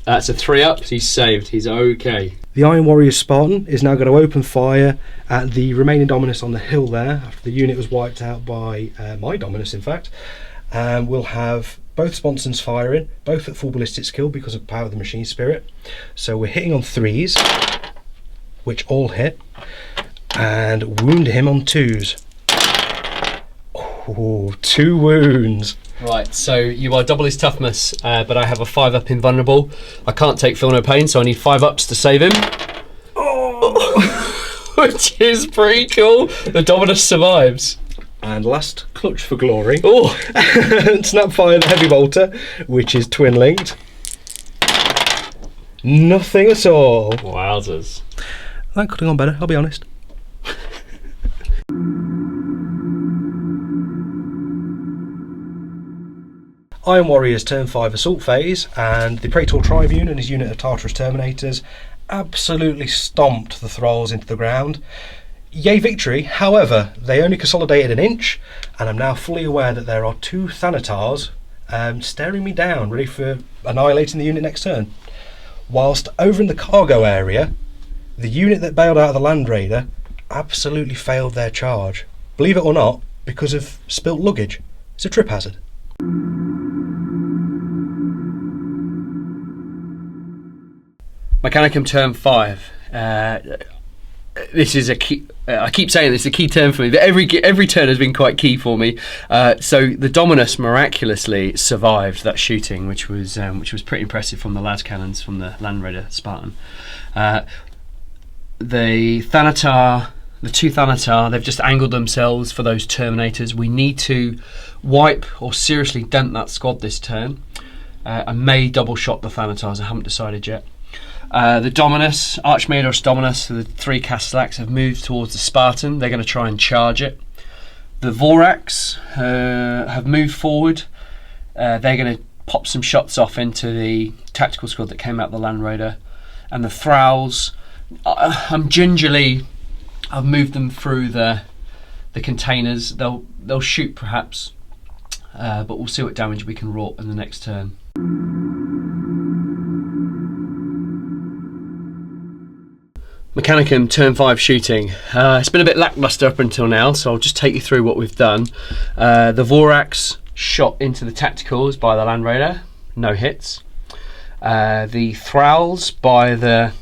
That's a 3 up. He's saved. He's okay. The Iron Warrior Spartan is now going to open fire at the remaining Dominus on the hill there, after the unit was wiped out by my Dominus, in fact. We'll have both sponsons firing, both at full ballistic skill because of the power of the machine spirit. So we're hitting on 3s, which all hit, and wound him on 2s. Oh, 2 wounds. Right, so you are double his toughness, but I have a 5 up invulnerable. I can't take feel no pain, so I need 5 ups to save him. Oh. Which is pretty cool. The Dominus survives. And last clutch for glory. Oh, Snapfire the heavy bolter, which is twin linked. Nothing at all. wowzers. That could have gone better, I'll be honest. Iron Warriors turn 5 assault phase, and the Praetor Tribune and his unit of Tartarus Terminators absolutely stomped the thralls into the ground. Yay victory, however, they only consolidated an inch, and I'm now fully aware that there are 2 Thanatars staring me down, ready for annihilating the unit next turn. Whilst over in the cargo area, the unit that bailed out of the Land Raider absolutely failed their charge. Believe it or not, because of spilt luggage. It's a trip hazard. Mechanicum turn 5. This is a key. I keep saying this is a key turn for me, but every turn has been quite key for me. So the Dominus miraculously survived that shooting, which was pretty impressive from the las cannons from the Land Raider Spartan. The Thanatar, the 2 Thanatar, they've just angled themselves for those Terminators. We need to wipe or seriously dent that squad this turn. I may double shot the Thanatars. I haven't decided yet. The Dominus, Archmados Dominus, the 3 Castellax have moved towards the Spartan. They're going to try and charge it. The Vorax have moved forward. They're going to pop some shots off into the tactical squad that came out of the Land Raider. And the Thralls, I've moved them through the containers. They'll shoot perhaps, but we'll see what damage we can wrought in the next turn. Mechanicum turn 5 shooting. It's been a bit lackluster up until now, so I'll just take you through what we've done. The Vorax shot into the tacticals by the Land Raider, no hits. The Thralls by the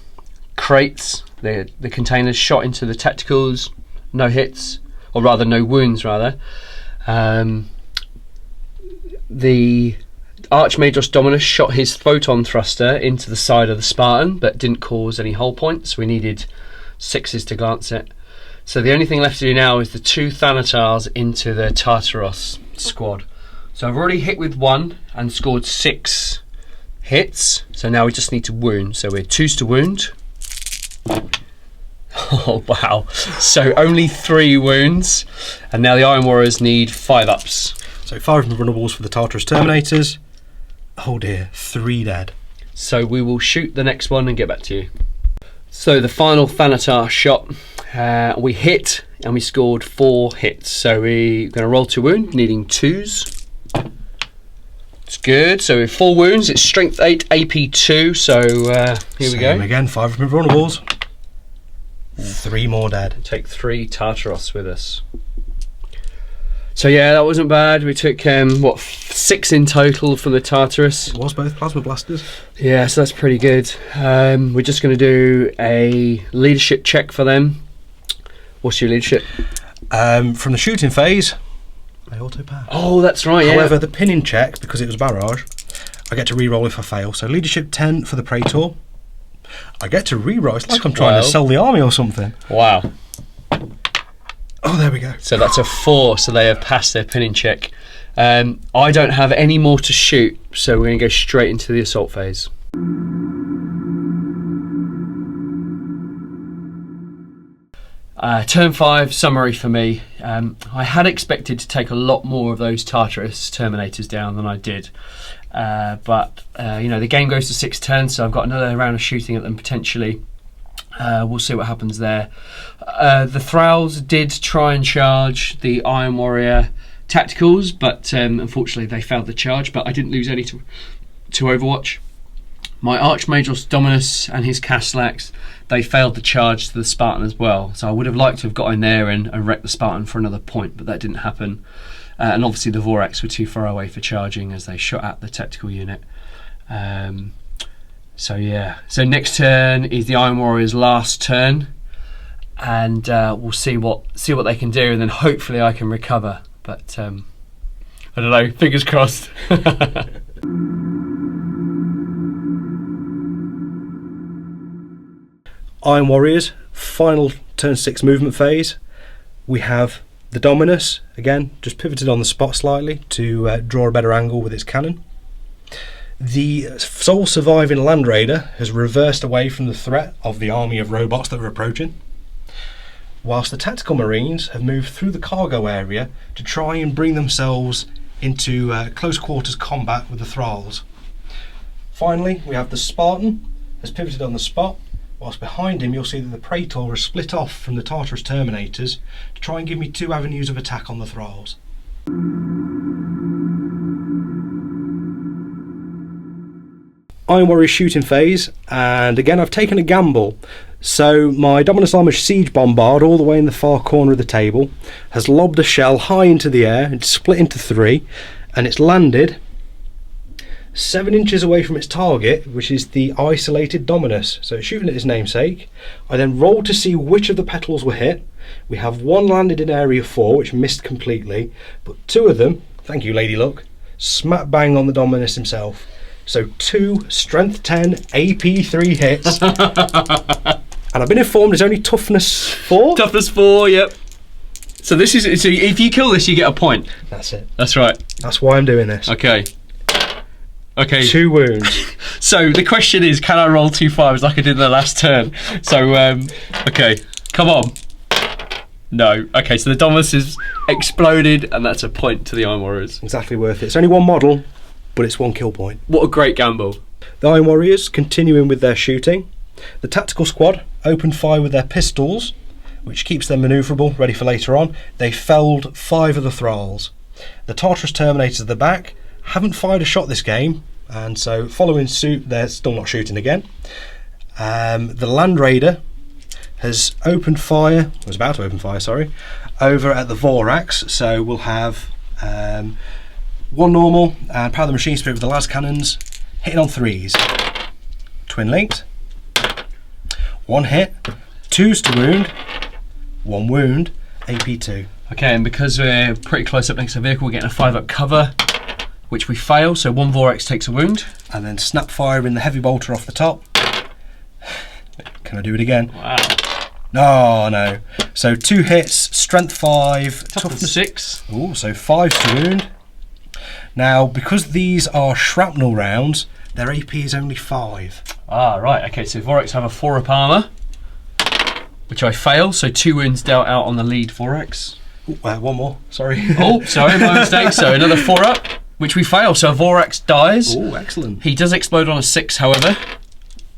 crates, the containers, shot into the tacticals, no hits, or rather no wounds rather. The Archmados Dominus shot his photon thruster into the side of the Spartan, but didn't cause any hull points. We needed 6s to glance it. So the only thing left to do now is the 2 Thanatars into the Tartaros squad. So I've already hit with 1 and scored 6 hits. So now we just need to wound. So we're 2s to wound. Oh wow. So only 3 wounds. And now the Iron Warriors need 5 ups. So 5 invulnerables for the Tartarus Terminators. Oh dear, 3 dead. So we will shoot the next one and get back to you. So the final Thanatar shot, we hit and we scored 4 hits. So we're going to roll to wound, needing 2s. It's good. So with 4 wounds, it's strength 8, AP 2. So here we go. Same again, 5 from vulnerables. 3 more dead. Take 3 Tartaros with us. So yeah, that wasn't bad. We took 6 in total from the Tartarus. It was both plasma blasters. Yeah, so that's pretty good. We're just going to do a leadership check for them. What's your leadership? From the shooting phase, I auto pass. Oh, that's right. Yeah. However, the pinning check, because it was barrage, I get to re-roll if I fail. So leadership 10 for the Praetor. I get to re-roll. It's like I'm trying to sell the army or something. Wow. Oh, there we go. So that's a 4, so they have passed their pinning check. I don't have any more to shoot, so we're going to go straight into the assault phase. Turn 5, summary for me. I had expected to take a lot more of those Tartarus Terminators down than I did. But the game goes to 6 turns, so I've got another round of shooting at them potentially. We'll see what happens there. The Thralls did try and charge the Iron Warrior tacticals, but unfortunately they failed the charge, but I didn't lose any to Overwatch. My Archmagos Dominus and his Castellax, they failed the charge to the Spartan as well, so I would have liked to have got in there and wrecked the Spartan for another point, but that didn't happen. And obviously the Vorax were too far away for charging as they shot at the tactical unit. So yeah, so next turn is the Iron Warrior's last turn, and we'll see what they can do, and then hopefully I can recover. But I don't know, fingers crossed. Iron Warriors, final turn 6 movement phase. We have the Dominus, again, just pivoted on the spot slightly to draw a better angle with its cannon. The sole surviving Land Raider has reversed away from the threat of the army of robots that are approaching, whilst the Tactical Marines have moved through the cargo area to try and bring themselves into close quarters combat with the Thralls. Finally, we have the Spartan has pivoted on the spot, whilst behind him you'll see that the Praetor is split off from the Tartarus Terminators to try and give me 2 avenues of attack on the Thralls. Iron Warrior shooting phase, and again I've taken a gamble. So my Dominus Armish Siege Bombard, all the way in the far corner of the table, has lobbed a shell high into the air. It's split into 3, and it's landed 7 inches away from its target, which is the isolated Dominus. So it's shooting at his namesake. I then rolled to see which of the petals were hit. We have 1 landed in area 4, which missed completely, but 2 of them, thank you Lady Luck, smack bang on the Dominus himself. So 2 strength 10 AP 3 hits. And I've been informed it's only toughness 4. Toughness 4, yep. So this is, so if you kill this you get a point. That's it. That's right. That's why I'm doing this. Okay. 2 wounds. So the question is, can I roll 2 5s like I did in the last turn? So okay, come on. No. Okay, so the Dominus is exploded, and that's a point to the Iron Warriors. Exactly worth it. It's only 1 model, but it's 1 kill point. What a great gamble. The Iron Warriors continuing with their shooting. The tactical squad opened fire with their pistols, which keeps them manoeuvrable, ready for later on. They felled 5 of the Thralls. The Tartarus Terminators at the back haven't fired a shot this game, and so following suit they're still not shooting again. The Land Raider has opened fire, was about to open fire, sorry, over at the Vorax, so we'll have 1 normal and Power the Machine Spirit with the las cannons hitting on 3s. Twin linked. 1 hit, 2s to wound, 1 wound, AP2. Okay, and because we're pretty close up next to the vehicle, we're getting a 5-up cover, which we fail, so 1 Vorax takes a wound. And then snap fire in the heavy bolter off the top. Can I do it again? Wow. No, no. So 2 hits, strength 5, toughness 6. Ooh, so 5 to wound. Now, because these are shrapnel rounds, their AP is only 5. Ah, right. Okay, so Vorax have a 4-up armour, which I fail, so 2 wounds dealt out on the lead Vorax. Ooh, 1 more, sorry. Oh, sorry, my mistake. So another 4-up, which we fail, so Vorax dies. Oh, excellent. He does explode on a 6, however,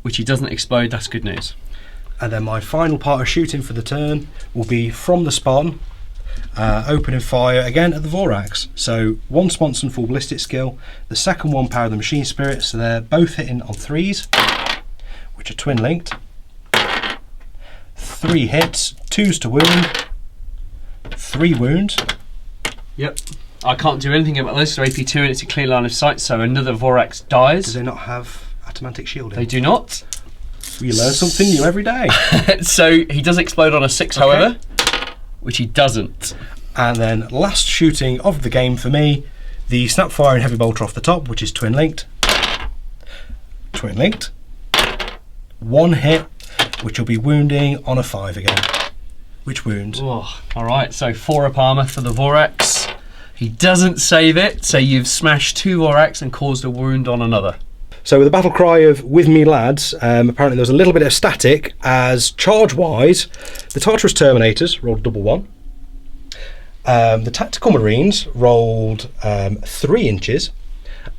which he doesn't explode. That's good news. And then my final part of shooting for the turn will be from the Spartan. opening fire again at the Vorax. So one Sponson full ballistic skill, the second one power of the machine spirit, so they're both hitting on 3s, which are twin linked. 3 hits, 2s to wound, 3 wounds. Yep. I can't do anything about this. So AP2 and it's a clear line of sight, so another Vorax dies. Do they not have adamantic shielding? They do not. We learn something new every day. So he does explode on a 6, however, which he doesn't. And then last shooting of the game for me, the Snapfire and Heavy Bolter off the top, which is twin linked. Twin linked. 1 hit, which will be wounding on a 5 again. Which wounds? Oh, alright, so 4 up armour for the Vorax. He doesn't save it, so you've smashed 2 Vorax and caused a wound on another. So with the battle cry of "with me lads," apparently there was a little bit of static, as charge-wise, the Tartarus Terminators rolled double 1. The Tactical Marines rolled 3 inches,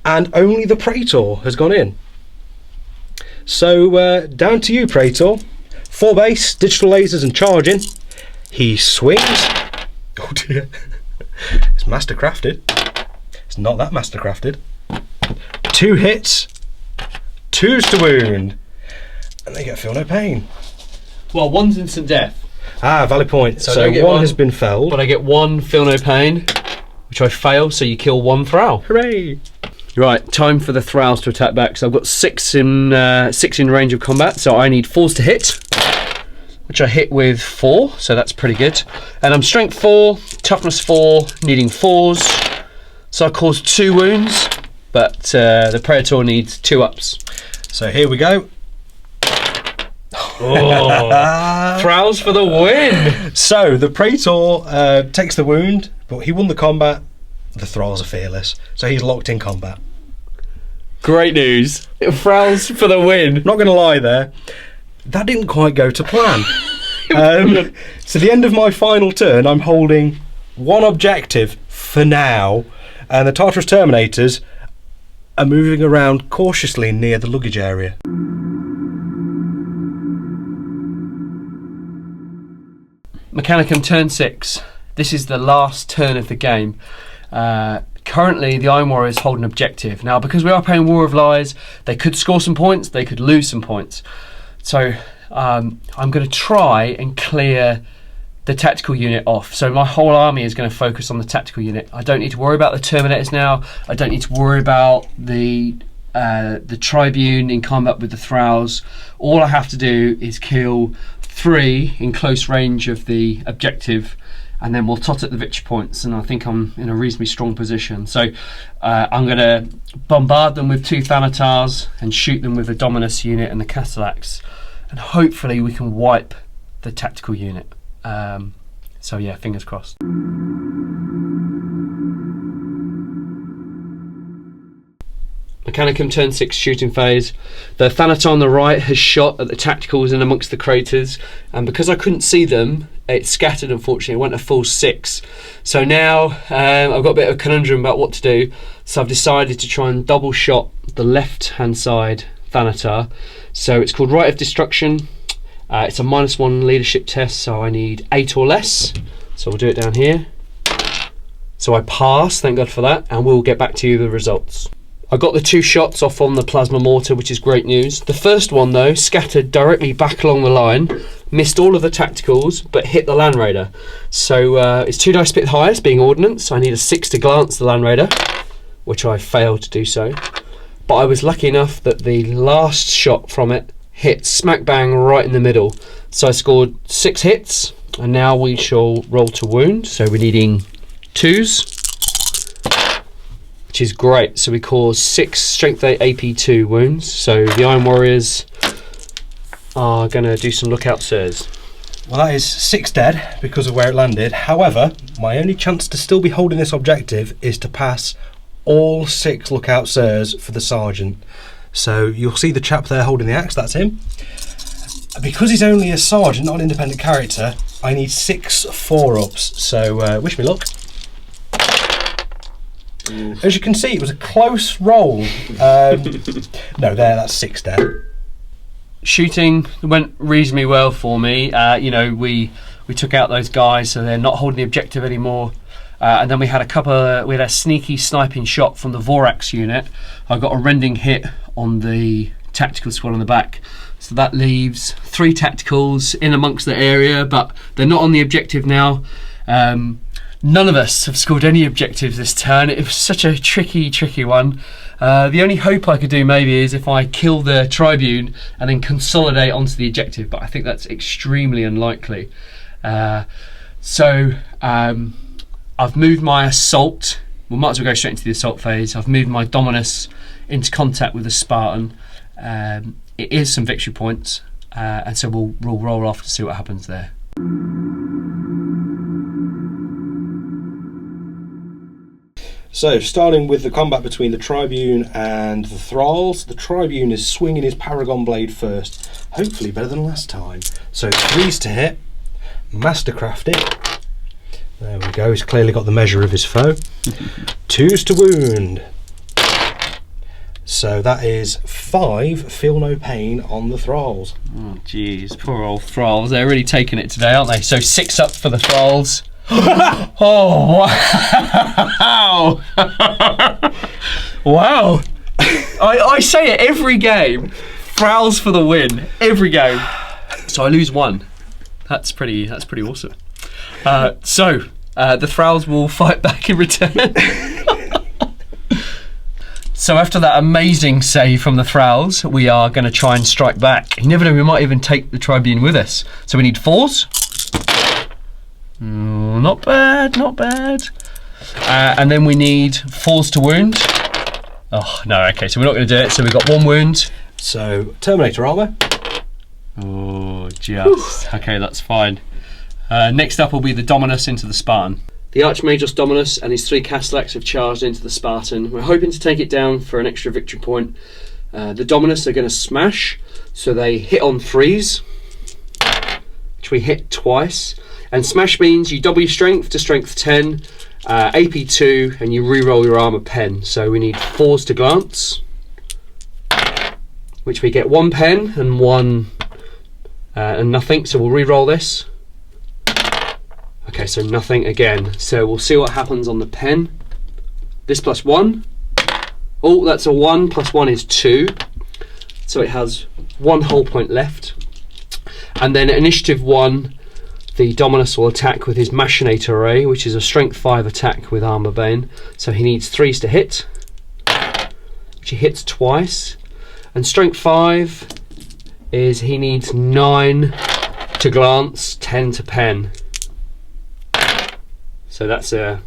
and only the Praetor has gone in. So down to you, Praetor. 4 base, digital lasers and charging. He swings. Oh dear. It's mastercrafted. It's not that mastercrafted. 2 hits. 2s to wound, and they get feel no pain. Well, 1's instant death. Ah, valid point. So I get 1 has been felled. But I get 1 feel no pain, which I fail, so you kill 1 Thrall. Hooray! Right, time for the Thralls to attack back. So I've got 6 in range of combat, so I need 4s to hit, which I hit with 4, so that's pretty good. And I'm strength 4, toughness 4, needing 4s. So I caused 2 wounds, but the Praetor needs 2 ups. So here we go. Oh, Thralls for the win! So the Praetor takes the wound, but he won the combat. The Thralls are fearless, so he's locked in combat. Great news. Thralls for the win. Not going to lie there, that didn't quite go to plan. So the end of my final turn, I'm holding 1 objective for now, and the Tartarus Terminators are moving around cautiously near the luggage area. Mechanicum turn 6. This is the last turn of the game. Currently, the Iron Warriors hold an objective. Now, because we are playing War of Lies, they could score some points, they could lose some points. So I'm going to try and clear the tactical unit off. So my whole army is going to focus on the tactical unit. I don't need to worry about the Terminators now. I don't need to worry about the Tribune in combat with the Thralls. All I have to do is kill 3 in close range of the objective, and then we'll tot at the victory points, and I think I'm in a reasonably strong position. So I'm going to bombard them with 2 Thanatars and shoot them with the Dominus unit and the Castellax, and hopefully we can wipe the tactical unit. So yeah, fingers crossed. Mechanicum turn 6 shooting phase. The Thanatar on the right has shot at the tacticals and amongst the craters, and because I couldn't see them, it scattered unfortunately. It went a full 6. So now I've got a bit of a conundrum about what to do. So I've decided to try and double shot the left hand side Thanatar. So it's called Rite of Destruction. It's a -1 leadership test, so I need 8 or less. So we'll do it down here. So I pass, thank God for that, and we'll get back to you with the results. I got the 2 shots off on the plasma mortar, which is great news. The first one though scattered directly back along the line, missed all of the tacticals, but hit the Land Raider. So it's 2 dice spit highest, being ordnance. So I need a 6 to glance the Land Raider, which I failed to do so. But I was lucky enough that the last shot from it hit smack bang right in the middle. So I scored 6 hits, and now we shall roll to wound. So we're needing 2s, which is great. So we cause 6 strength 8 AP2 wounds. So the Iron Warriors are going to do some lookout sirs. Well, that is 6 dead because of where it landed. However, my only chance to still be holding this objective is to pass all 6 lookout sirs for the sergeant. So you'll see the chap there holding the axe, that's him. Because he's only a sergeant, not an independent character, I need 6 4-ups. So wish me luck. As you can see, it was a close roll. No, that's 6 dead. Shooting went reasonably well for me. You know, we we took out those guys, so they're not holding the objective anymore. And then we had we had a sneaky sniping shot from the Vorax unit. I got a rending hit on the tactical squad on the back. So that leaves 3 tacticals in amongst the area, but they're not on the objective now. None of us have scored any objectives this turn. It was such a tricky one. The only hope I could do maybe is if I kill the Tribune and then consolidate onto the objective, but I think that's extremely unlikely. So I've moved my assault. We might as well go straight into the assault phase. I've moved my Dominus into contact with the Spartan. It is some victory points, and so we'll roll off to see what happens there. So, starting with the combat between the Tribune and the Thralls, the Tribune is swinging his Paragon Blade first, hopefully better than last time. So 3s to hit, Mastercraft it. There we go, he's clearly got the measure of his foe. 2s to wound. So that is 5 feel no pain on the Thralls. Oh jeez, poor old Thralls, they're really taking it today, aren't they? So 6 up for the Thralls. Oh wow! Wow! I say it every game. Thralls for the win every game. So I lose 1. That's pretty awesome. So the Thralls will fight back in return. So after that amazing save from the Thralls, we are going to try and strike back. You never know, we might even take the Tribune with us. So we need 4s. Not bad, not bad. And then we need 4s to wound. Oh, no, okay, so we're not going to do it. So we've got 1 wound. So, Terminator armour. Oh, just. Okay, that's fine. Next up will be the Dominus into the Spartan. The Archmagus Dominus and his 3 Castellax have charged into the Spartan. We're hoping to take it down for an extra victory point. The Dominus are going to smash, so they hit on 3s, which we hit twice. And smash means you double your strength to strength 10, AP 2, and you re-roll your armour pen. So we need 4s to glance, which we get 1 pen and 1 and nothing. So we'll re-roll this. Okay, so nothing again. So we'll see what happens on the pen. This plus 1. Oh, that's a 1 plus 1 is 2. So it has 1 whole point left. And then initiative 1. The Dominus will attack with his Machinate Array, which is a strength 5 attack with Armour Bane. So he needs 3s to hit, which he hits twice. And strength 5 is he needs 9 to glance, 10 to pen. So that's a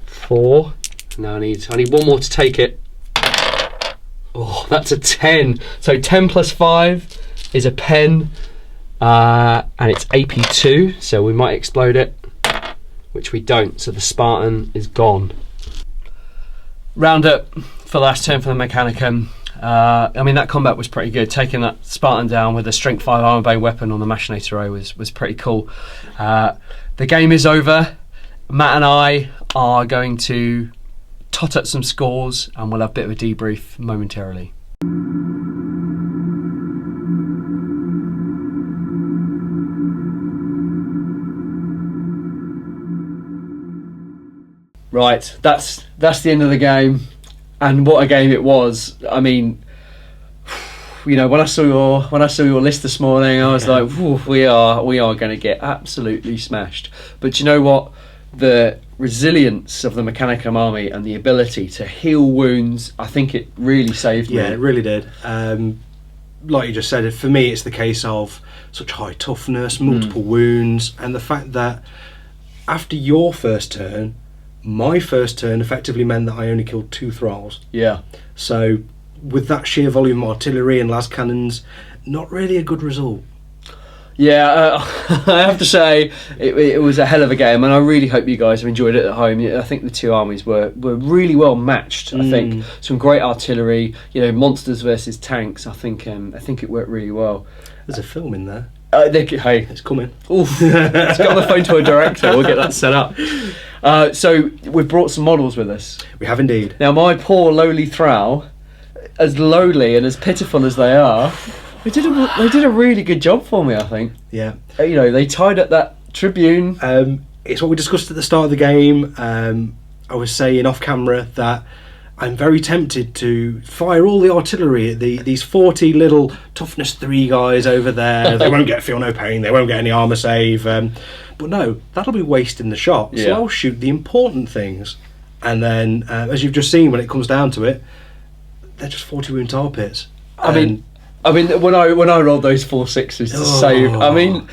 4. Now I need 1 more to take it. Oh, that's a 10. So 10 plus 5 is a pen. And it's AP 2, so we might explode it, which we don't, so the Spartan is gone. Round up for the last turn for the Mechanicum. I mean, that combat was pretty good. Taking that Spartan down with a strength 5 armor bane weapon on the Machinate Array was pretty cool. The game is over. Matt and I are going to tot at some scores and we'll have a bit of a debrief momentarily. Right, that's the end of the game, and what a game it was. I mean, you know, when I saw your list this morning, I was like, we are going to get absolutely smashed. But you know what? The resilience of the Mechanicum army and the ability to heal wounds, I think it really saved me. Yeah, it really did. Like you just said, for me, it's the case of such high toughness, multiple wounds, and the fact that after your first turn, my first turn effectively meant that I only killed 2 Thralls. Yeah. So with that sheer volume of artillery and las cannons, not really a good result. Yeah, I have to say it was a hell of a game, and I really hope you guys have enjoyed it at home. I think the 2 armies were really well matched. I think some great artillery, you know, monsters versus tanks. I think it worked really well. There's a film in there. Hey, it's coming. Oof, let's get on the phone to a director. We'll get that set up. So we've brought some models with us. We have indeed. Now my poor lowly Thrall, as lowly and as pitiful as they are, they did a really good job for me, I think. Yeah. You know, they tied up that Tribune. It's what we discussed at the start of the game. I was saying off camera that I'm very tempted to fire all the artillery at these 40 little toughness 3 guys over there. They won't feel no pain, they won't get any armour save. But no, that'll be wasting the shot. So I'll shoot the important things. And then, as you've just seen, when it comes down to it, they're just 40 wound tar pits. I mean, when I rolled those 4 6s to save, I mean,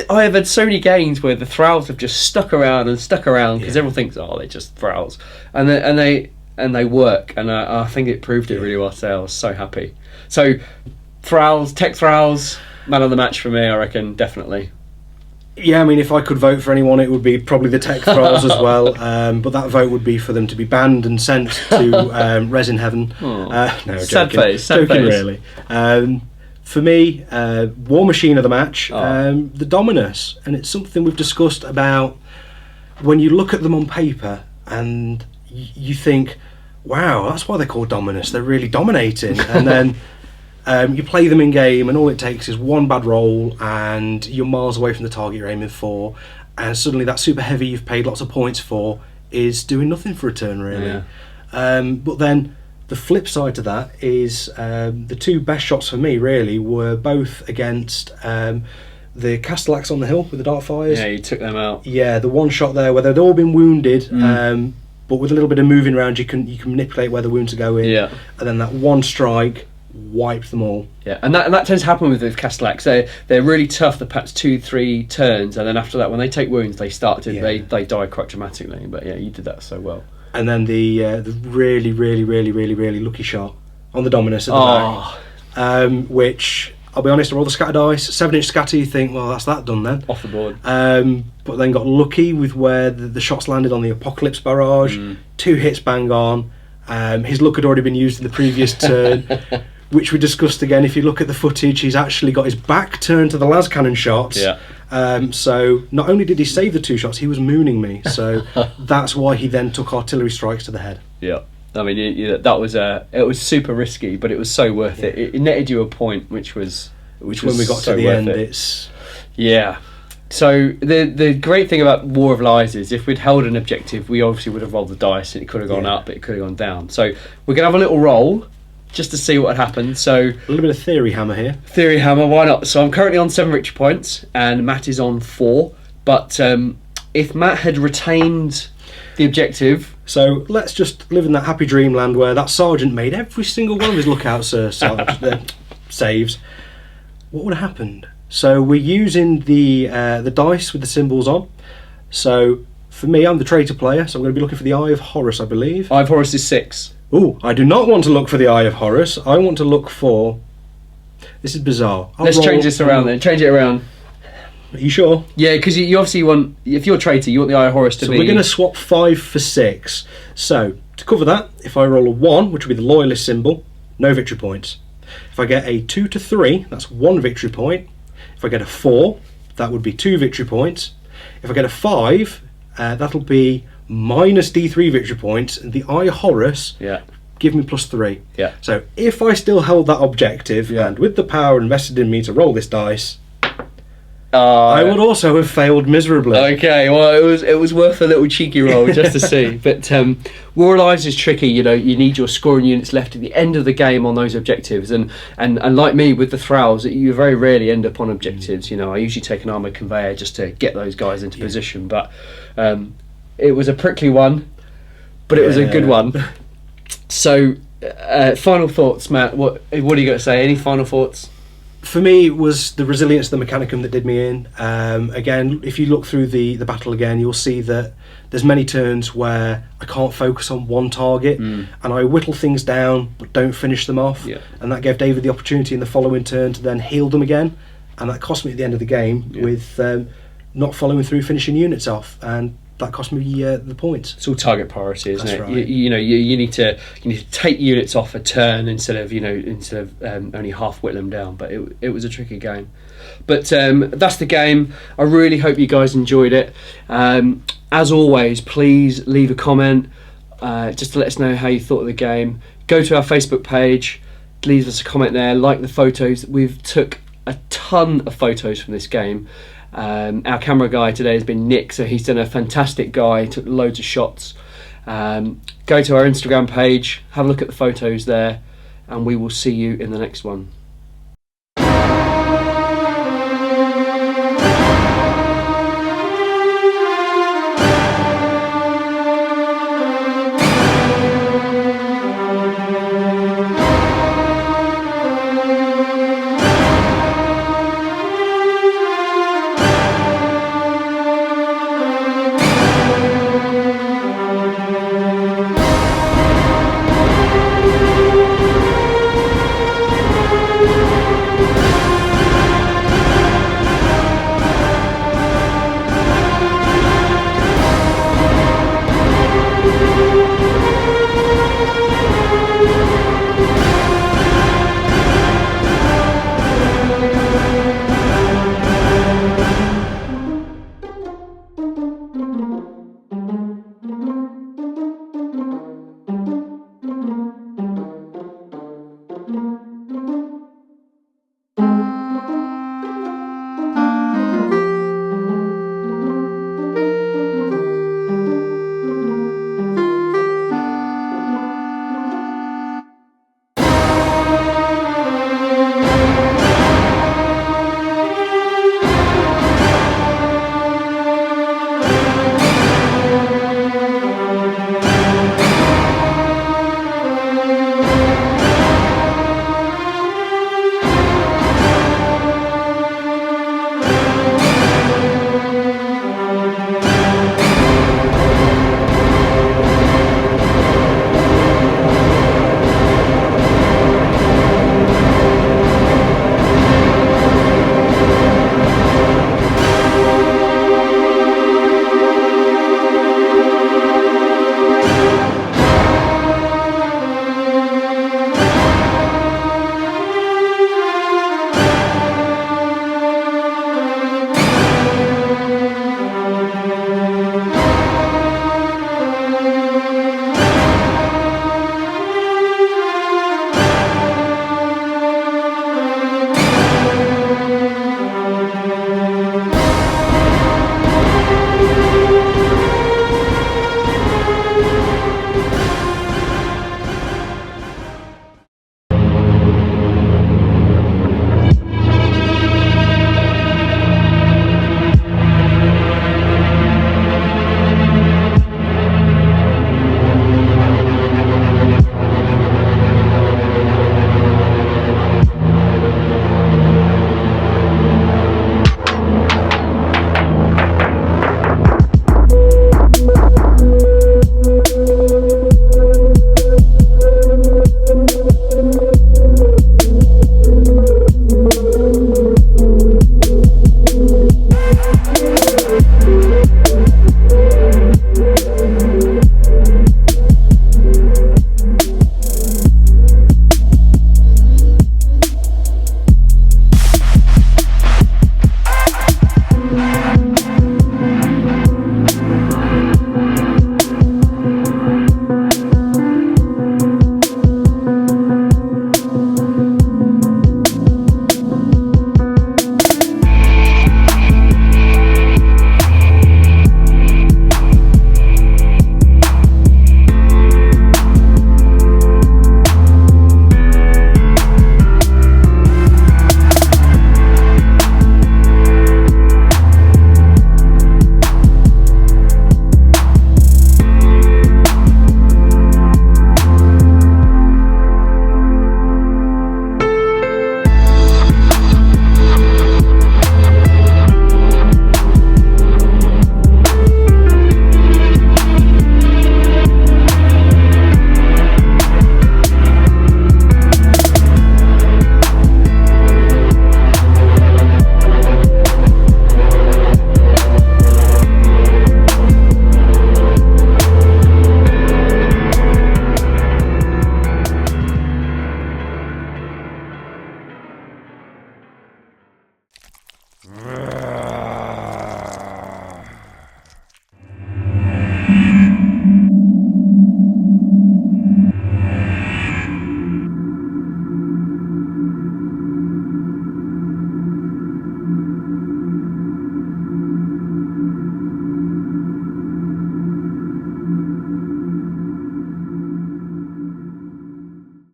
I have had so many games where the thralls have just stuck around because everyone thinks, oh, they're just thralls, and they work, and I think it proved it really well today. I was so happy. So tech thralls, man of the match for me, I reckon, definitely. Yeah, I mean, if I could vote for anyone, it would be probably the tech thralls as well. But that vote would be for them to be banned and sent to resin heaven. No, sad joking. face. Really. For me, War Machine of the match, the Dominus, and it's something we've discussed about. When you look at them on paper and you think, wow, that's why they're called Dominus. They're really dominating, and then. You play them in game, and all it takes is one bad roll, and you're miles away from the target you're aiming for, and suddenly that super heavy you've paid lots of points for is doing nothing for a turn, really. But then the flip side to that is the 2 best shots for me, really, were both against the Castellax on the hill with the Dartfires. Yeah, you took them out. Yeah, the one shot there where they'd all been wounded, but with a little bit of moving around, you can manipulate where the wounds are going. Yeah. And then that one strike wiped them all. Yeah, and that tends to happen with the Castellax. They're really tough the perhaps 2-3 turns, and then after that, when they take wounds, they they die quite dramatically. But yeah, you did that so well. And then the really, really, really, really, really lucky shot on the Dominus at the back, which I'll be honest, I rolled the scatter dice, 7-inch scatter. You think, well, that's that done then, off the board. But then got lucky with where the shots landed on the Apocalypse barrage. 2 hits bang on. His luck had already been used in the previous turn. Which we discussed again. If you look at the footage, he's actually got his back turned to the las cannon shots. Yeah. So not only did he save the 2 shots, he was mooning me. So that's why he then took artillery strikes to the head. Yeah. I mean, that was it was super risky, but it was so worth it. It netted you a point, which was when we got to the end. It's So the great thing about War of Lies is if we'd held an objective, we obviously would have rolled the dice. It could have gone up, it could have gone down. So we're gonna have a little roll. Just to see what had happened. So a little bit of theory hammer here. Theory hammer, why not? So I'm currently on 7 victory points, and Matt is on 4. But if Matt had retained the objective, so let's just live in that happy dreamland where that sergeant made every single one of his lookout saves. What would have happened? So we're using the dice with the symbols on. So for me, I'm the traitor player, so I'm going to be looking for the Eye of Horus, I believe. Eye of Horus is 6. Ooh, I do not want to look for the Eye of Horus. I want to look for... This is bizarre. Let's change this around then. Change it around. Are you sure? Yeah, because you obviously want... If you're a traitor, you want the Eye of Horus to be... So we're going to swap 5 for 6. So, to cover that, if I roll a 1, which would be the loyalist symbol, no victory points. If I get a 2 to 3, that's 1 victory point. If I get a 4, that would be 2 victory points. If I get a 5, that'll be... minus D3 victory points, and the Eye of Horus give me plus 3. Yeah. So if I still held that objective, and with the power invested in me to roll this dice, I would also have failed miserably. Okay, well it was worth a little cheeky roll just to see. But War of Lives is tricky. You know, you need your scoring units left at the end of the game on those objectives, and like me with the thralls, you very rarely end up on objectives. You know, I usually take an armoured conveyor just to get those guys into position, but. It was a prickly one, but it was a good one. So, final thoughts, Matt. What are you got to say? Any final thoughts? For me, it was the resilience of the Mechanicum that did me in. Again, if you look through the battle again, you'll see that there's many turns where I can't focus on one target, and I whittle things down but don't finish them off. Yeah. And that gave David the opportunity in the following turn to then heal them again, and that cost me at the end of the game with not following through finishing units off, and that cost me the points. It's all target priority, isn't it? Right. You need to take units off a turn instead of only half whittle them down. But it was a tricky game. But that's the game. I really hope you guys enjoyed it. As always, please leave a comment just to let us know how you thought of the game. Go to our Facebook page, leave us a comment there. Like the photos. We've took a ton of photos from this game. Our camera guy today has been Nick, so he's done a fantastic guy, took loads of shots. Go to our Instagram page, have a look at the photos there, and we will see you in the next one.